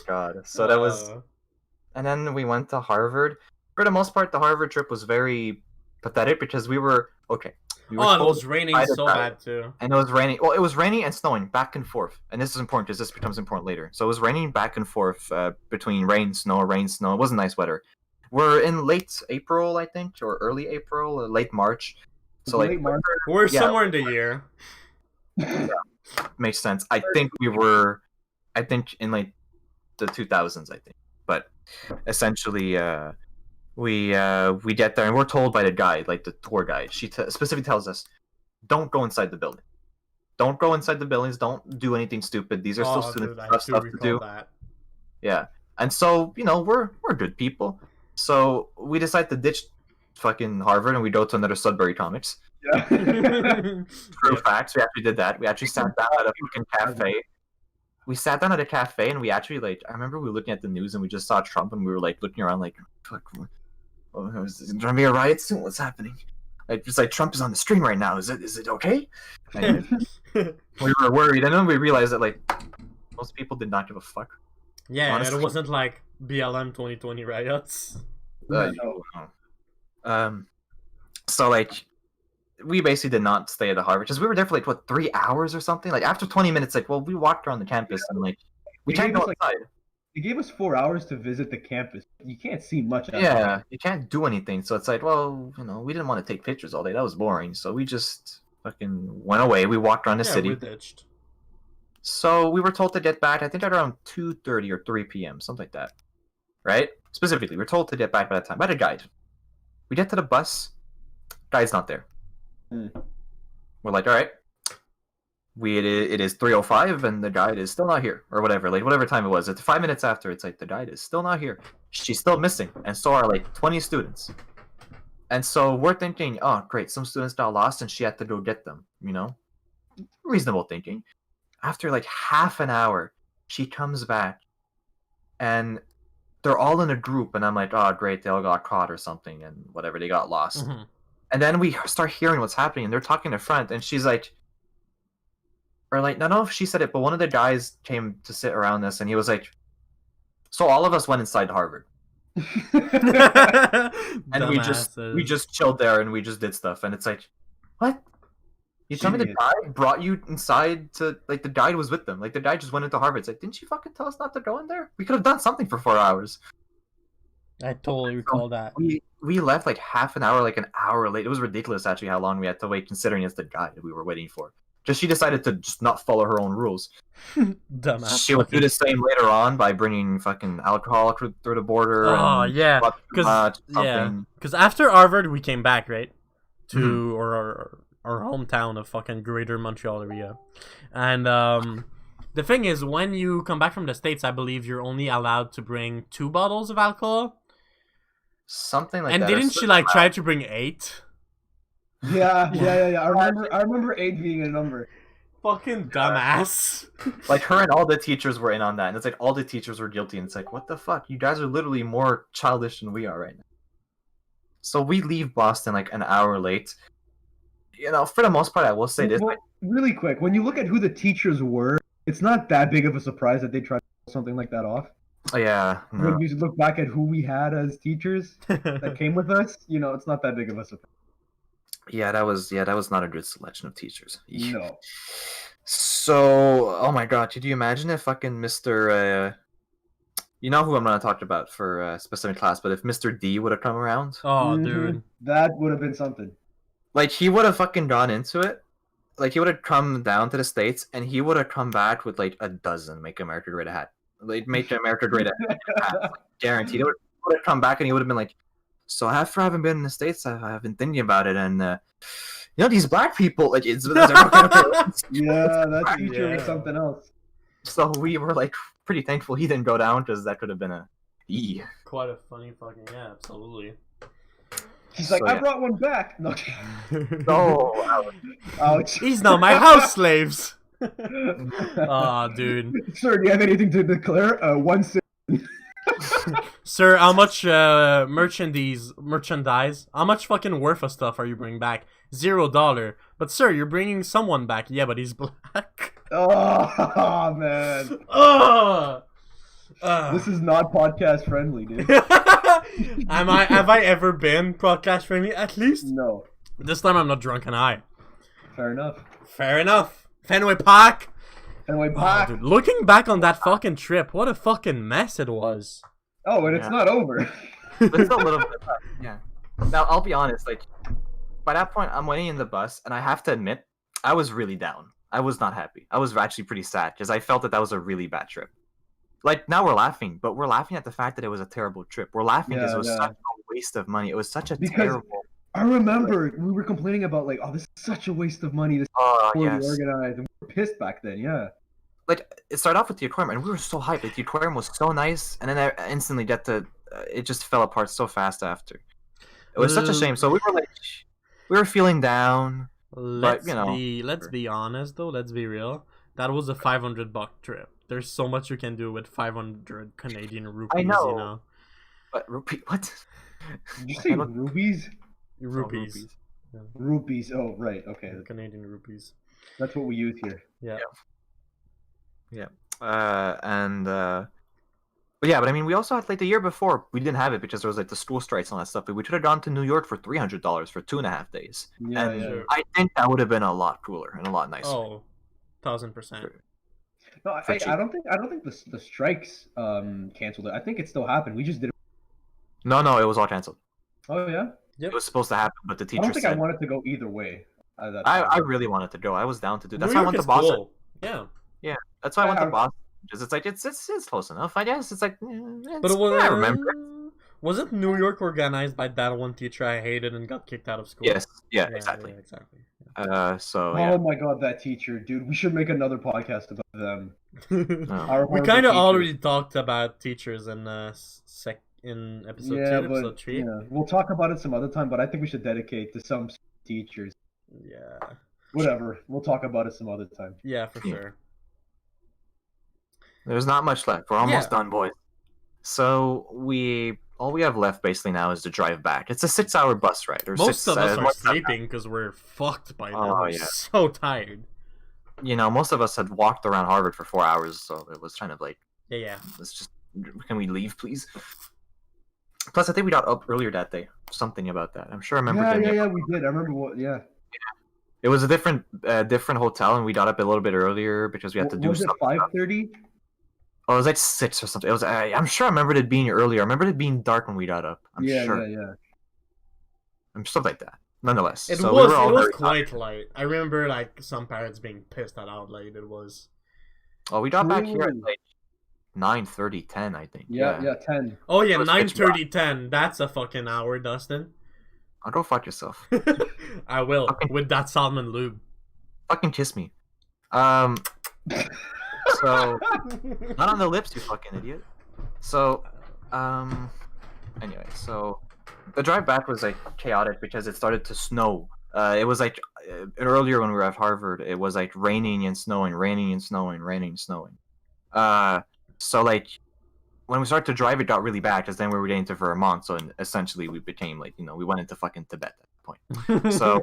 God. So that was, and then we went to Harvard. For the most part, the Harvard trip was very pathetic because we were okay. We were it was raining so bad too. And it was raining. Well, it was raining and snowing back and forth. And this is important because this becomes important later. So it was raining back and forth between rain, snow. It wasn't nice weather. We're in late April, I think, or early April, or late March. So Late like March. We're somewhere in the year. Yeah, makes sense. I think in like the 2000s, I think. But essentially, we get there and we're told by the guide, like the tour guide, she specifically tells us, "Don't go inside the building. Don't go inside the buildings. Don't do anything stupid. These are still students. Stuff to do." That. Yeah, and so you know we're good people. So we decide to ditch fucking Harvard and we go to another Sudbury Comics. Yeah. True facts. We actually did that. We actually sat down at a fucking cafe. We sat down at a cafe and we actually like. I remember we were looking at the news and we just saw Trump and we were like looking around like, "Fuck, is there gonna be a riot soon? What's happening?" Like just like Trump is on the stream right now. Is it okay? And we were worried, and then we realized that like most people did not give a fuck. Yeah, Honestly. it wasn't like BLM 2020 riots. No. So like we basically did not stay at the Harvard because we were there for like what 3 hours or something. Like after 20 minutes, like we walked around the campus and like we can't go outside. They gave us 4 hours to visit the campus. You can't see much. Yeah, you can't do anything. So it's like, well, you know, we didn't want to take pictures all day. That was boring. So we just fucking went away. We walked around the city. We ditched. So we were told to get back, I think at around 2:30 or 3 p.m., something like that. Right? Specifically, we were told to get back by that time, by the guide. We get to the bus, guide's not there. We're like, all right. It is 3:05 and the guide is still not here, or whatever, like whatever time it was. It's 5 minutes after, it's like the guide is still not here. She's still missing, and so are like 20 students. And so we're thinking, oh great, some students got lost and she had to go get them, you know? Reasonable thinking. After like half an hour, she comes back and they're all in a group and I'm like, oh great, they all got caught or something and whatever, they got lost. Mm-hmm. And then we start hearing what's happening and they're talking to front and she's like, or like, I don't know if she said it, but one of the guys came to sit around us and he was like, so all of us went inside Harvard. And we just chilled there and we just did stuff and it's like, what? You tell me the guy brought you inside to, like, the guide was with them. Like, the guy just went into Harvard. It's like, didn't you fucking tell us not to go in there? We could have done something for 4 hours. I totally recall that. We left, like, half an hour, like, an hour late. It was ridiculous, actually, how long we had to wait, considering it's the guide that we were waiting for. Just she decided to just not follow her own rules. Dumbass. She would do the same later on by bringing fucking alcohol through the border. Oh, and yeah. Because after Harvard, we came back, right? To our hometown of fucking Greater Montreal area. And the thing is, when you come back from the States, I believe you're only allowed to bring 2 bottles of alcohol. Something like that. And didn't she like try to bring 8? Yeah. I remember 8 being a number. Fucking dumbass. Like her and all the teachers were in on that, and it's like all the teachers were guilty, and it's like, what the fuck? You guys are literally more childish than we are right now. So we leave Boston like an hour late. You know, for the most part, I will say this. Well, really quick, when you look at who the teachers were, it's not that big of a surprise that they tried to pull something like that off. Oh, yeah. No. When you look back at who we had as teachers that came with us, you know, it's not that big of a surprise. Yeah, that was not a good selection of teachers. No. So, oh my god, could you imagine if fucking Mr. You know who I'm gonna talk about for a specific class, but if Mr. D would have come around, Oh, dude. That would have been something. like he would have fucking gone into it, like he would have come down to the States and he would have come back with like a dozen Make America Great hat, like Make America Great hat, like, guaranteed. He would have come back and he would have been like, so after having been in the States, I've been thinking about it, and you know, these black people, like it's Yeah, that teacher was something else. So we were like pretty thankful he didn't go down, because that could have been a E. Quite a funny fucking, yeah, absolutely. He's like, So, I yeah. brought one back. No. Oh, Ouch. He's not my house slaves. Aw, dude. Sir, do you have anything to declare? One cent. Sir, how much merchandise, how much fucking worth of stuff are you bringing back? $0. But sir, you're bringing someone back. Yeah, but he's black. Oh, man. This is not podcast friendly, dude. Have I ever been podcast friendly? At least No. this time I'm not drunk and high. Fair enough. Fair enough. Fenway Park. Anyway, Oh, back. dude, looking back on that fucking trip, what a fucking mess it was. Oh, and it's Yeah. not over. but it's a little bit. Yeah. Now I'll be honest. Like by that point, I'm waiting in the bus, and I have to admit, I was really down. I was not happy. I was actually pretty sad because I felt that was a really bad trip. Like now we're laughing, but we're laughing at the fact that it was a terrible trip. We're laughing because it was such a waste of money. It was such a terrible. I remember we were complaining about like, oh, this is such a waste of money. This Oh is poorly yes. organized, and we were pissed back then. Yeah. Like it started off with the aquarium, and we were so hyped. Like the aquarium was so nice, and then I instantly get to. It just fell apart so fast after. It was such a shame. So we were feeling down. Let's you know, be honest though. Let's be real. That was a $500 trip. There's so much you can do with 500 Canadian rupees. I know. You know. But what? Did you say I don't- rubies? Rupees. Rupees. Oh, right. Okay. Canadian rupees. That's what we use here. Yeah. But I mean, we also had like the year before we didn't have it because there was like the school strikes and all that stuff. But we could have gone to New York for $300 for 2.5 days. Yeah, And yeah. I think that would have been a lot cooler and a lot nicer. Oh, 1000%. No, For I cheap. don't think the strikes canceled it. I think it still happened. We just didn't. No, it was all canceled. Oh yeah. Yep. It was supposed to happen, but the I teacher don't think said. I wanted to go either way. I really wanted to go. I was down to do. That's New why I York went to is Boston. cool. Yeah. That's why I went to Yeah. Boston. Because it's like it's close enough. I guess it's like. But it was, I remember. Wasn't New York organized by that one teacher I hated and got kicked out of school? Yes. Yeah. Exactly. Yeah, exactly. So yeah. Oh my god, that teacher, dude. We should make another podcast about them. Our We horrible kind of teachers. already talked about teachers in in episode 2, Yeah, episode but 3. yeah, we'll talk about it some other time. But I think we should dedicate to some teachers. Yeah. Whatever. We'll talk about it some other time. Yeah, for Yeah. sure. There's not much left. We're almost done, boys. So all we have left basically now is to drive back. It's a 6-hour bus ride. Or Most of us are more than that. sleeping because we're fucked by now. Oh, We're yeah. so tired. You know, most of us had walked around Harvard for 4 hours, so it was kind of like, Yeah. can we leave, please? Plus, I think we got up earlier that day. Something about that. I'm sure I remember. Yeah, we did. I remember what. Yeah. It was a different hotel, and we got up a little bit earlier because we had to do Was it something. 5:30? Oh, it was like 6 or something. It was. I'm sure I remembered it being earlier. I remembered it being dark when we got up. I'm sure. Yeah. I'm stuff like that. Nonetheless, It so was we were all very quite light. I remember like some parents being pissed at how late it was. Oh, we got back here at True. like 9:30, 10, I think. Yeah, 10. Oh yeah, It was pitch 9:30, 10. That's a fucking hour, Dustin. I'll go fuck yourself. I will Okay. with that salmon lube. Fucking kiss me. So not on the lips, you fucking idiot. So, anyway, so the drive back was like chaotic because it started to snow. It was like earlier when we were at Harvard, it was like raining and snowing, raining and snowing, raining and snowing. So like when we started to drive, it got really bad because then we were getting to Vermont. So essentially, we became like we went into fucking Tibet at that point. So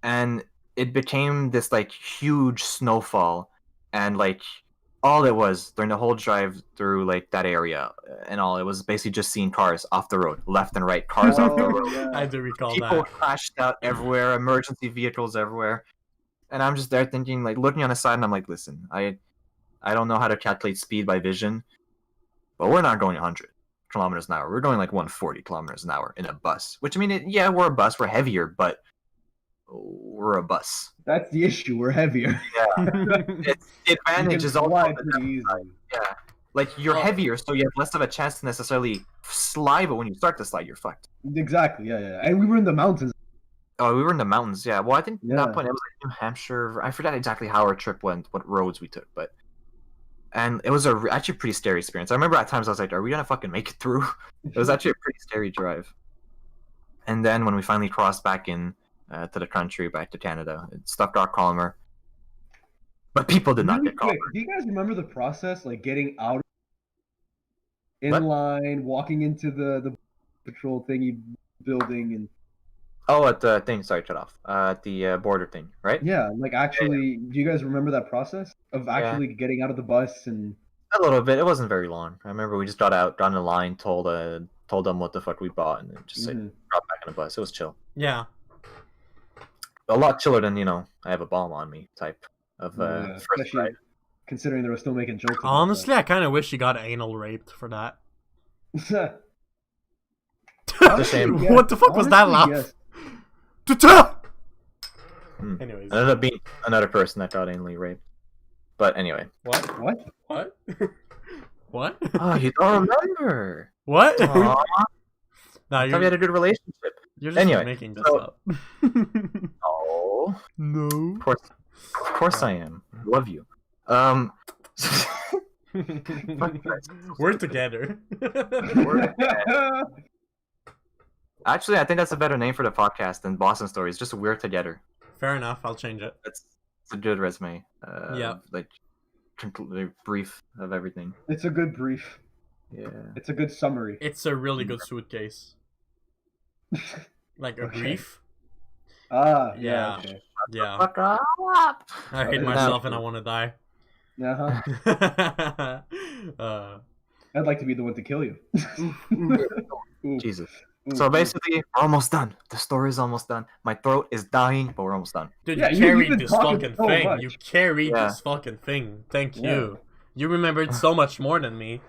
and it became this like huge snowfall, and like all it was during the whole drive through like that area and all, it was basically just seeing cars off the road, left and right, cars off the road. yeah. I do recall People that. crashed out everywhere, emergency vehicles everywhere, and I'm just there thinking, like looking on the side, and I'm like, listen, I don't know how to calculate speed by vision, but we're not going 100 kilometers an hour. We're going like 140 kilometers an hour in a bus. Which I mean, yeah, we're a bus, we're heavier, but we're a bus. That's the issue. We're heavier. Yeah, the advantage is also slide the pretty easily. yeah, like you're Oh. heavier, so you have less of a chance to necessarily slide. But when you start to slide, you're fucked. Exactly. Yeah. And we were in the mountains. Oh, we were in the mountains. Yeah. Well, I think at Yeah. that point it was like New Hampshire. I forgot exactly how our trip went, what roads we took, but and it was actually a pretty scary experience. I remember at times I was like, "Are we gonna fucking make it through?" It was actually a pretty scary drive. And then when we finally crossed back in to the country, back to Canada, stuff got calmer. But people did not Really get calmer. quick, do you guys remember the process, like getting out in What? line, walking into the patrol thingy building, and Oh, at the thing. Sorry, cut off. At the border thing, right? yeah, like actually, do you guys remember that process of actually getting out of the bus and? A little bit. It wasn't very long. I remember we just got out, got in a line, told them what the fuck we bought, and then just like Mhm. got back on the bus. It was chill. Yeah. A lot chiller than I have a bomb on me type of Yeah, first especially ride. considering they were still making jokes. about Honestly, I kind of wish you got anal raped for that. that. It's a shame. Yes, What the fuck was that honestly, laugh? yes. Ta-ta! Hmm. Anyways. I ended up being another person that got anally raped. But anyway. What? What? What? What? Oh, you don't remember. What? Aw, No, I thought we had a good relationship. you're just Anyway, making this so- up. Oh, No. of course I am. I love you. We're together. Actually, I think that's a better name for the podcast than Boston Stories. Just we're together. Fair enough. I'll change it. It's a good resume. Yeah. Like completely brief of everything. It's a good brief. Yeah. It's a good summary. It's a really good suitcase. Like a Okay. brief. Ah, Yeah. yeah. Okay. Yeah. Fuck up. I hate Yeah. myself and I want to die. Uh-huh. I'd like to be the one to kill you. Ooh, Jesus. ooh, So ooh. basically, we're almost done. The story is almost done. My throat is dying, but we're almost done. Dude, Yeah, you you've carried been this talking fucking so thing. much. You carried Yeah. this fucking thing. Thank Yeah. you. You remembered so much more than me.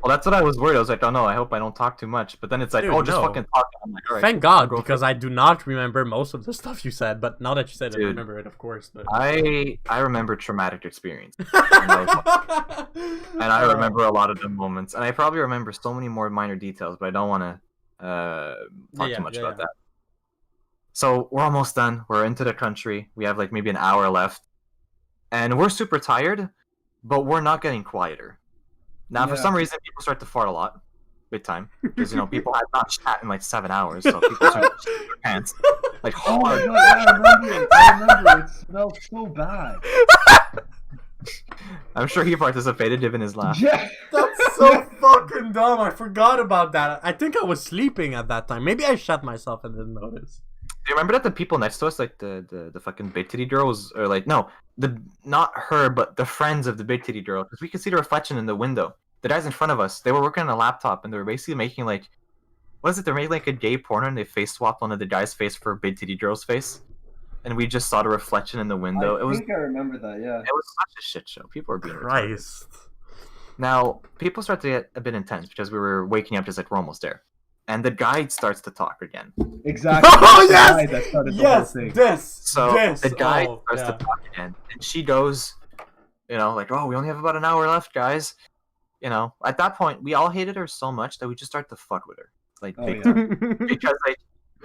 Well, that's what I was worried. I was like, oh no, I hope I don't talk too much. But then it's like, Dude, oh, just no. fucking talk. I'm like, all right. Thank God, I'll go because I do not remember most of the stuff you said. But now that you said it, I Dude. remember it, of course. But... I remember traumatic experience, and I remember a lot of the moments, and I probably remember so many more minor details, but I don't want to talk too much about that. So we're almost done. We're into the country. We have like maybe an hour left, and we're super tired, but we're not getting quieter. Now, for Yeah. some reason, people start to fart a lot, big time, because people had not shat in like 7 hours, so people start to shit their pants like Oh my hard. god, yeah, I remember it. I remember it smelled so bad. I'm sure he participated given his laugh. Yeah. That's so fucking dumb. I forgot about that. I think I was sleeping at that time. Maybe I shut myself and didn't notice. Do you remember that the people next to us, like the fucking big titty girls, or like no, not her, but the friends of the big titty girl, because we could see the reflection in the window. The guys in front of us, they were working on a laptop, and they were basically making like, what is it? They're making like a gay porno, and they face swapped one of the guy's face for a big titty girl's face, and we just saw the reflection in the window. I think I remember that, yeah. It was such a shit show. People were being retarded. Christ. Now, people start to get a bit intense because we were waking up just like we're almost there. And the guide starts to talk again. Exactly. Oh, That's the yes! guy that started the Yes, whole thing. this. So this. the guide Oh, starts yeah. to talk again. And she goes, like, oh, we only have about an hour left, guys. At that point, we all hated her so much that we just started to fuck with her. Like, Oh, big yeah. time. Because, like,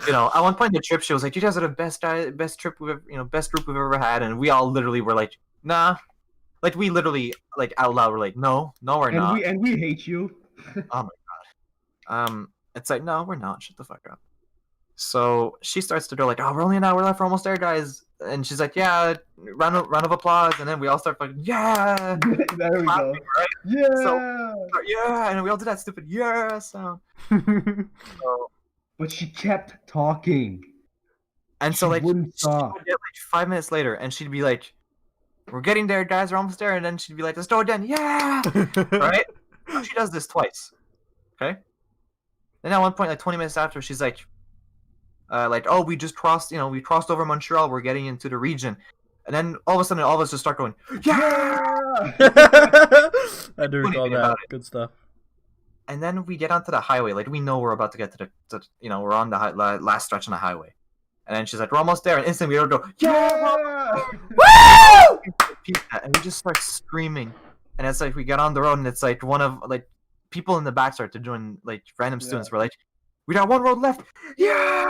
at one point in the trip, she was like, you guys are the best trip we've ever, best group we've ever had. And we all literally were like, nah. Like, we literally, like, out loud were like, no, we're not. And we hate you. It's like, no, we're not. Shut the fuck up. So she starts to go like, "Oh, we're only an hour left. We're almost there, guys." And she's like, "Yeah, round of applause." And then we all start fucking, "Yeah!" There we go. right? Yeah. Yeah, and we all did that stupid "yeah" sound. So, But she kept talking. and so She like wouldn't she stop. would get like 5 minutes later, and she'd be like, "We're getting there, guys. We're almost there." And then she'd be like, "Let's go again, yeah!" Right? So she does this twice. Okay. Then at one point, like 20 minutes after, she's like, "Oh, we just crossed. We crossed over Montreal. We're getting into the region." And then all of a sudden, all of us just start going, "Yeah!" I do recall Funny that. about it. Good stuff. And then we get onto the highway. Like we know we're about to get to we're on the last stretch on the highway. And then she's like, "We're almost there." And instantly we all go, "Yeah!" Woo! And we just start screaming. And it's like we get on the road, and it's like one of like people in the back start to join. Like random students were like, "We got one road left." Yeah.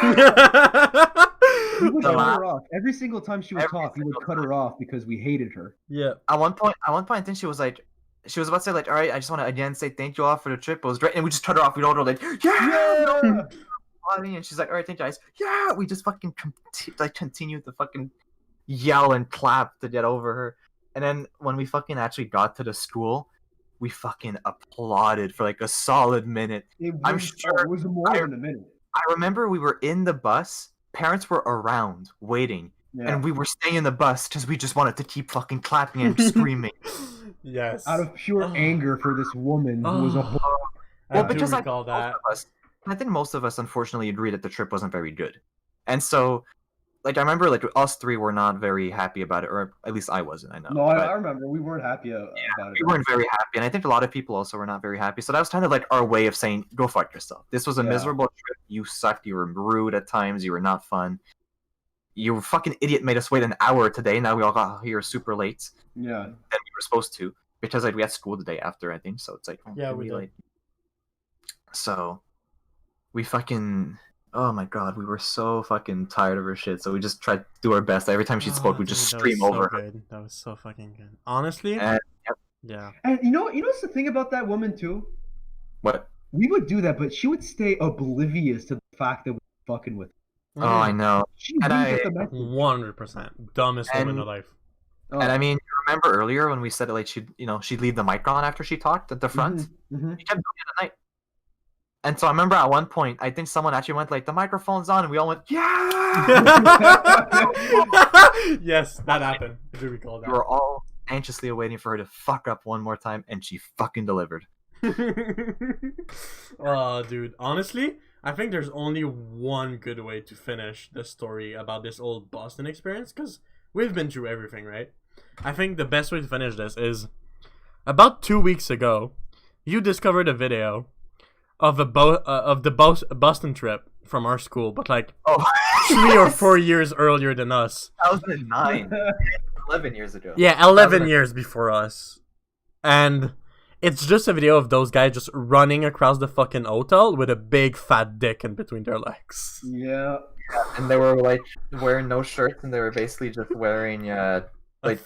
We would The cut la- her off. Every single time she would Every talk, we would single cut her off because we hated her. Yeah. At one point, I think she was about to say like, "All right, I just want to again say thank you all for the trip. It was great." And we just cut her off. We all go like, "Yeah!" And she's like, "All right, thank you guys." Yeah, we just fucking continued to fucking yell and clap to get over her. And then when we fucking actually got to the school, we fucking applauded for like a solid minute. I'm sure it was more than a minute. I remember we were in the bus. Parents were around waiting, and we were staying in the bus because we just wanted to keep fucking clapping and screaming. Yes. Out of pure anger for this woman who was a whole. I do because recall that. I think most of us unfortunately agree that the trip wasn't very good, and so like I remember like us three were not very happy about it, or at least I wasn't. I know. No, I remember we weren't happy about it. We weren't very happy, and I think a lot of people also were not very happy. So that was kind of like our way of saying, "Go fuck yourself. This was a miserable trip. You sucked. You were rude at times. You were not fun. You fucking idiot made us wait an hour today. Now we all got here super late Yeah. than we were supposed to because like we had school the day after. I think so. It's like We did. So we fucking. Oh my god, we were so fucking tired of her shit. So we just tried to do our best. Every time she spoke, we just scream over her. Good. That was so fucking good. Honestly. And, Yeah. And you know what's the thing about that woman too? What? We would do that, but she would stay oblivious to the fact that we were fucking with her. Oh, I know. She And didn't get the message. 100% dumbest woman alive. And I mean, you remember earlier when we said like she'd leave the mic on after she talked at the front? Mhm. She kept doing it at night. And so I remember at one point, I think someone actually went like, "The microphone's on," and we all went, "Yeah!" Yes, that happened. I do recall that. We were all anxiously awaiting for her to fuck up one more time, and she fucking delivered. Oh, dude. Honestly, I think there's only one good way to finish the story about this old Boston experience, because we've been through everything, right? I think the best way to finish this is about 2 weeks ago, you discovered a video of the Boston trip from our school, but like 3 or 4 years earlier than us. 2009. 11 years ago. Yeah, 11 years before us. And it's just a video of those guys just running across the fucking hotel with a big fat dick in between their legs. Yeah. And they were like wearing no shirts, and they were basically just wearing like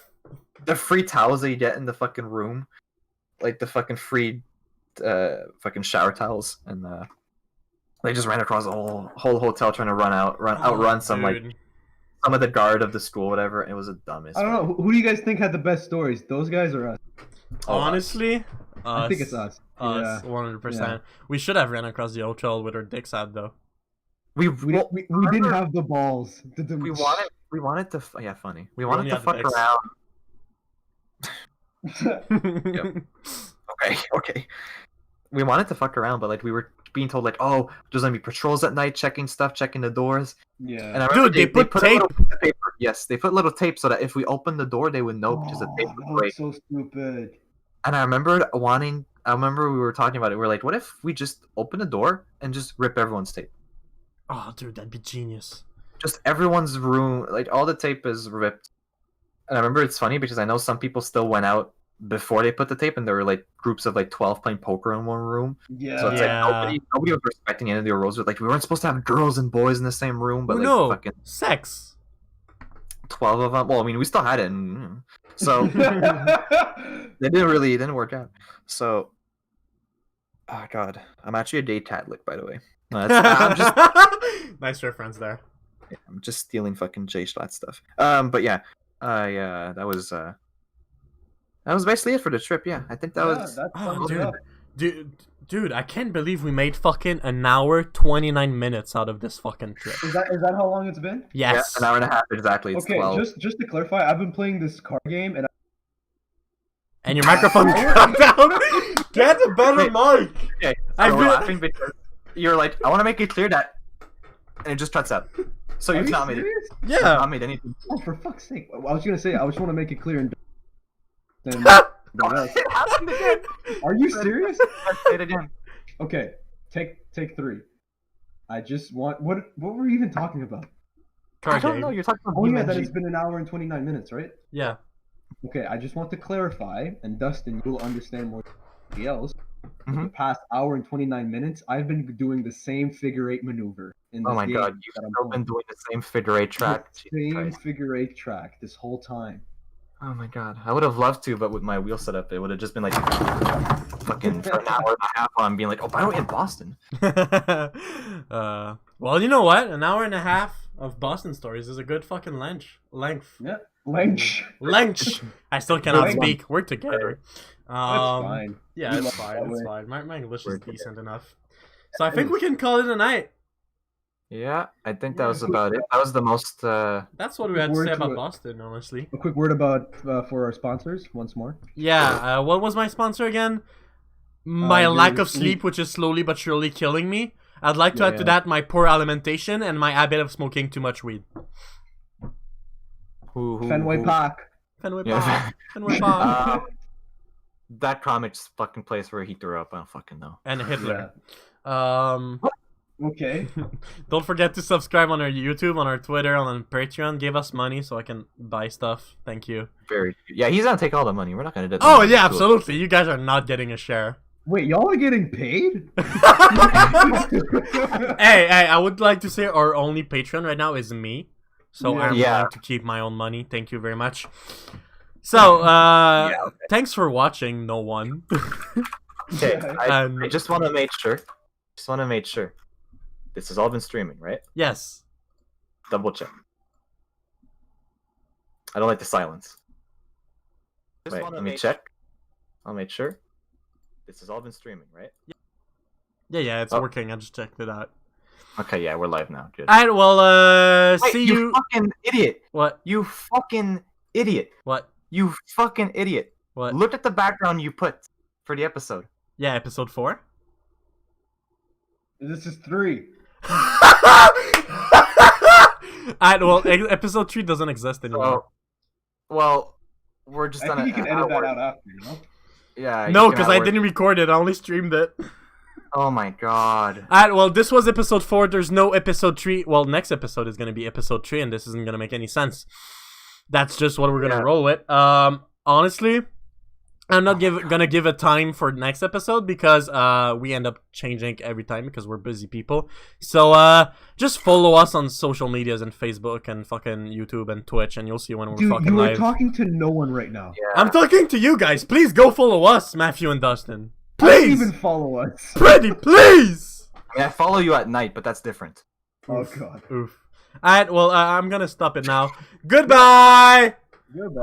the free towels that you get in the fucking room, like the fucking free fucking shower towels, and they just ran across the whole hotel trying to outrun some of the guard of the school, whatever. It was the dumbest. I don't know. Who do you guys think had the best stories? Those guys or us? Honestly, I think it's us. Us, 100%. We should have ran across the hotel with our dicks out, though. We didn't have the balls. We wanted to funny. We only wanted to had the fuck dicks. around. Okay. We wanted to fuck around, but like we were being told like, "Oh, there's gonna be patrols at night, checking the doors." Yeah. And I remember Dude, they put tape. a little piece of paper. Yes, they put little tape so that if we opened the door, they would know because the tape would break. So stupid. And I remember we were talking about it. We were like, "What if we just open the door and just rip everyone's tape?" Oh, dude, that'd be genius. Just everyone's room, like all the tape is ripped. And I remember it's funny because I know some people still went out before they put the tape, and there were like groups of like 12 playing poker in one room. Yeah. So it's like nobody was respecting any of the rules. Like we weren't supposed to have girls and boys in the same room, but fucking sex. 12 of them. Well, I mean, we still had it, so it didn't work out. So, oh god, I'm actually a day Tadlick, by the way. No, that's, Nice reference there. I'm just stealing fucking J Schlatt stuff. But yeah, that was basically it for the trip. Yeah, I think that was. That Oh, sums it dude. up. Dude, I can't believe we made fucking an hour 29 minutes out of this fucking trip. Is that how long it's been? Yes. Yeah, an hour and a half exactly. It's Okay, 12. just to clarify, I've been playing this card game and And your microphone cut out. Get a better mic. Okay, I've so we're been- laughing because you're like, I want to make it clear that, and it just cuts out. So Are you've you not made it. serious? You've Yeah. not made anything. Oh, for fuck's sake! I was gonna say I just want to make it clear and. Then, It happened again. are you serious? Let's say it again. Okay, take 3. I just want what were we even talking about? I Card don't game. know. You're talking about Oh yeah, that BeamNG. it's been an hour and 29 minutes, right? Yeah. Okay, I just want to clarify, and Dustin, you'll understand more than anybody else. For the Mhm. past hour and 29 minutes, I've been doing the same figure 8 maneuver in this Oh my game god, that you've I'm still been playing. doing the same figure 8 track. The Jesus same Christ. figure 8 track this whole time. Oh my god, I would have loved to, but with my wheel setup, it would have just been like fucking for an hour and a half on being like, oh, by the way, in Boston. Well, you know what? An hour and a half of Boston stories is a good fucking length. Yeah, Lynch. Length. I still cannot Length. speak. We're together. That's fine. Yeah, We it's love fine. that It's way. fine. My English is We're together. decent enough. So I think we can call it a night. Yeah, I think that was about it. That was the most. That's what we had to Word say to about it. Boston, honestly. A quick word about for our sponsors once more. Yeah, what was my sponsor again? My your lack of sleep. sleep, which is slowly but surely killing me. I'd like to Yeah, add to yeah. that my poor alimentation and my habit of smoking too much weed. Fenway Park. Fenway Yeah. Park. Fenway Park. That comic's fucking place where he threw up. I don't fucking know. And Hitler. Um, Okay. don't forget to subscribe on our YouTube, on our Twitter, on our Patreon. Give us money so I can buy stuff. Thank you. Very. Yeah, he's gonna take all the money. We're not gonna do that. Oh yeah, absolutely. You guys are not getting a share. Wait, y'all are getting paid? Hey, I would like to say our only Patreon right now is me. So I'm Yeah. going to keep my own money. Thank you very much. So, thanks for watching, no one. Okay, And- I just want to make sure. This has all been streaming, right? Yes. Double check. I don't like the silence. Wait, let me check. I'll make sure. This has all been streaming, right? Yeah, it's Oh. working. I just checked it out. Okay, yeah, we're live now. Good. Alright, well, Wait, see you you. fucking idiot! What? You fucking idiot! What? You fucking idiot! What? Look at the background you put for the episode. Yeah, episode 4. This is 3. Alright, well, episode 3 doesn't exist anymore. So, well, we're just I on think you can edit that hour. out after, you know? Yeah. No, you can because I outwork- didn't record it. I only streamed it. Oh my god. Alright, well, this was episode 4. There's no episode 3. Well, next episode is going to be episode 3, and this isn't going to make any sense. That's just what we're going to Yeah. roll with. Honestly, I'm not gonna give a time for next episode because we end up changing every time because we're busy people. So just follow us on social medias and Facebook and fucking YouTube and Twitch, and you'll see when we're Dude, fucking you are live. talking to no one right now. Yeah. I'm talking to you guys. Please go follow us, Matthew and Dustin. I don't Please, even follow us. pretty, please. I mean, I follow you at night, but that's different. Oh god. Oof. Alright, well, I'm gonna stop it now. Goodbye. Goodbye.